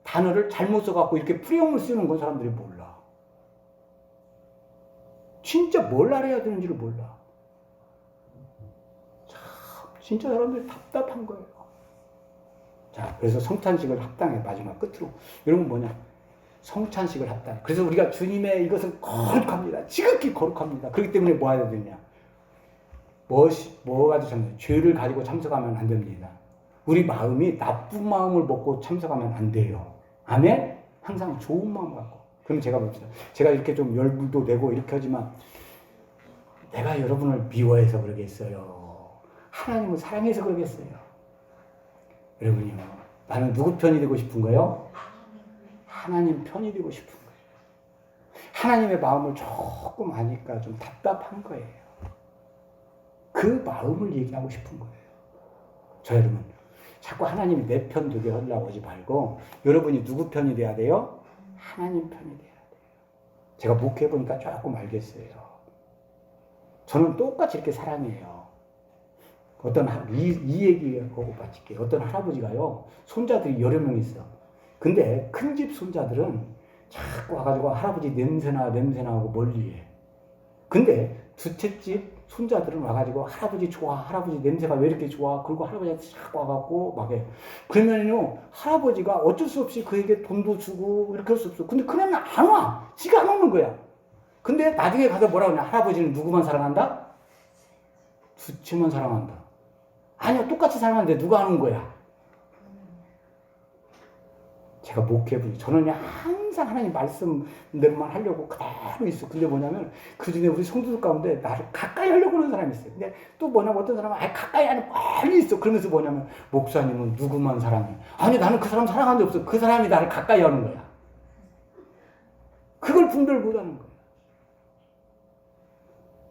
단어를 잘못 써갖고 이렇게 프레임을 쓰는 건 사람들이 몰라. 진짜 뭘 알아야 되는지를 몰라. 참, 진짜 사람들이 답답한 거예요. 자, 그래서 성찬식을 합당해. 마지막 끝으로. 여러분 뭐냐? 성찬식을 합당해. 그래서 우리가 주님의 이것은 거룩합니다. 지극히 거룩합니다. 그렇기 때문에 뭐 해야 되냐? 뭐 가지고 참석? 죄를 가지고 참석하면 안 됩니다. 우리 마음이 나쁜 마음을 먹고 참석하면 안 돼요. 아멘? 항상 좋은 마음 갖고. 그럼 제가 봅시다. 제가 이렇게 좀 열불도 내고 이렇게 하지만 내가 여러분을 미워해서 그러겠어요? 하나님을 사랑해서 그러겠어요? 여러분이요. 나는 누구 편이 되고 싶은 거예요? 하나님 편이 되고 싶은 거예요. 하나님의 마음을 조금 아니까 좀 답답한 거예요. 그 마음을 얘기하고 싶은 거예요. 저 여러분, 자꾸 하나님이 내 편 되게 하려고 하지 말고 여러분이 누구 편이 돼야 돼요? 하나님 편이 돼야 돼요. 제가 목회해보니까 조금 알겠어요. 저는 똑같이 이렇게 사랑해요. 어떤 이 얘기하고 마칠게요. 어떤 할아버지가요, 손자들이 여러 명 있어. 근데 큰 집 손자들은 자꾸 와가지고 할아버지 냄새나 하고 멀리해. 근데 둘째 집 손자들은 와가지고 할아버지 좋아, 할아버지 냄새가 왜 이렇게 좋아, 그리고 할아버지한테 자꾸 와갖고 막 해. 그러면요 할아버지가 어쩔 수 없이 그에게 돈도 주고 이렇게 할 수 없어. 근데 그러면 안 와. 지가 안 오는 거야. 근데 나중에 가서 뭐라 그러냐? 할아버지는 누구만 사랑한다? 둘째만 사랑한다. 아니야, 똑같이 사랑하는데 누가 하는 거야? 제가 목회분이 저는 항상 하나님 말씀대로만 하려고 그대로 있어. 근데 뭐냐면 그 중에 우리 성도들 가운데 나를 가까이 하려고 하는 사람이 있어요. 근데 또 뭐냐면 어떤 사람은 가까이 하는 멀리 있어. 그러면서 뭐냐면 목사님은 누구만 사랑해. 아니 나는 그 사람 사랑한 적 없어. 그 사람이 나를 가까이 하는 거야. 그걸 분별 못하는 거야.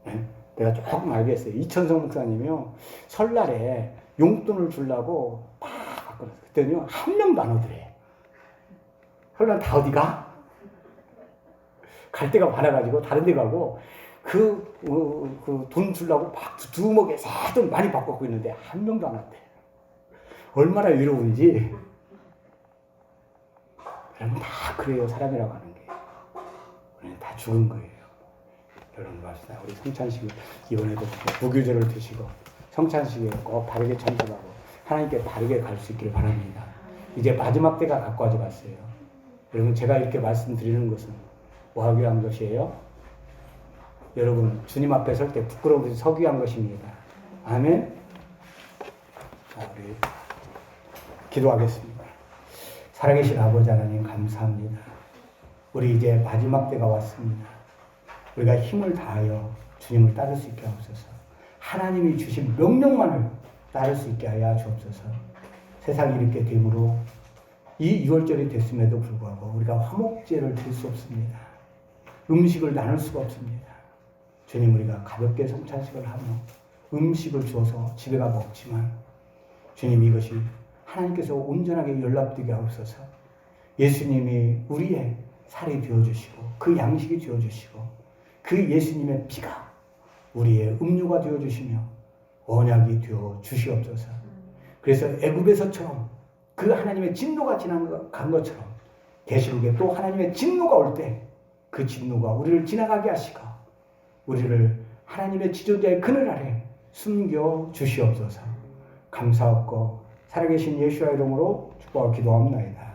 네? 내가 조금 알겠어요. 이천성 목사님이요 설날에 용돈을 주려고 막 갖고 왔어요. 그때는요 한 명도 안 오더래. 설날 다 어디 가? 갈 데가 많아가지고 다른 데 가고 돈 주려고 막 두목에 새돈 많이 바꿨고 있는데 한 명도 안 왔대. 얼마나 외로운지. 여러분 다 그래요. 사람이라고 하는 게. 우리는 다 죽은 거예요. 여러분 봅시다. 우리 성찬식을 이번에도 무교절을 드시고 성찬식에 꼭 바르게 참석하고 하나님께 바르게 갈 수 있기를 바랍니다. 이제 마지막 때가 가까워져 갔어요. 여러분 제가 이렇게 말씀드리는 것은 뭐 하기 위한 것이에요? 여러분 주님 앞에 설 때 부끄러움이 서기 위한 것입니다. 아멘. 자, 우리 기도하겠습니다. 살아계신 아버지 하나님 감사합니다. 우리 이제 마지막 때가 왔습니다. 우리가 힘을 다하여 주님을 따를 수 있게 하옵소서. 하나님이 주신 명령만을 따를 수 있게 하여 주옵소서. 세상이 이렇게 되므로 이 6월절이 됐음에도 불구하고 우리가 화목제를 드릴 수 없습니다. 음식을 나눌 수가 없습니다. 주님 우리가 가볍게 성찬식을 하며 음식을 주어서 집에 가 먹지만 주님 이것이 하나님께서 온전하게 연락되게 하옵소서. 예수님이 우리의 살이 되어주시고 그 양식이 되어주시고 그 예수님의 피가 우리의 음료가 되어주시며 언약이 되어 주시옵소서. 그래서 애굽에서처럼 그 하나님의 진노가 지나간 것처럼 계시록에 또 하나님의 진노가 올 때 그 진노가 우리를 지나가게 하시고 우리를 하나님의 지존자의 그늘 아래 숨겨 주시옵소서. 감사하고 살아계신 예수와 이름으로 축복하고 기도합니다.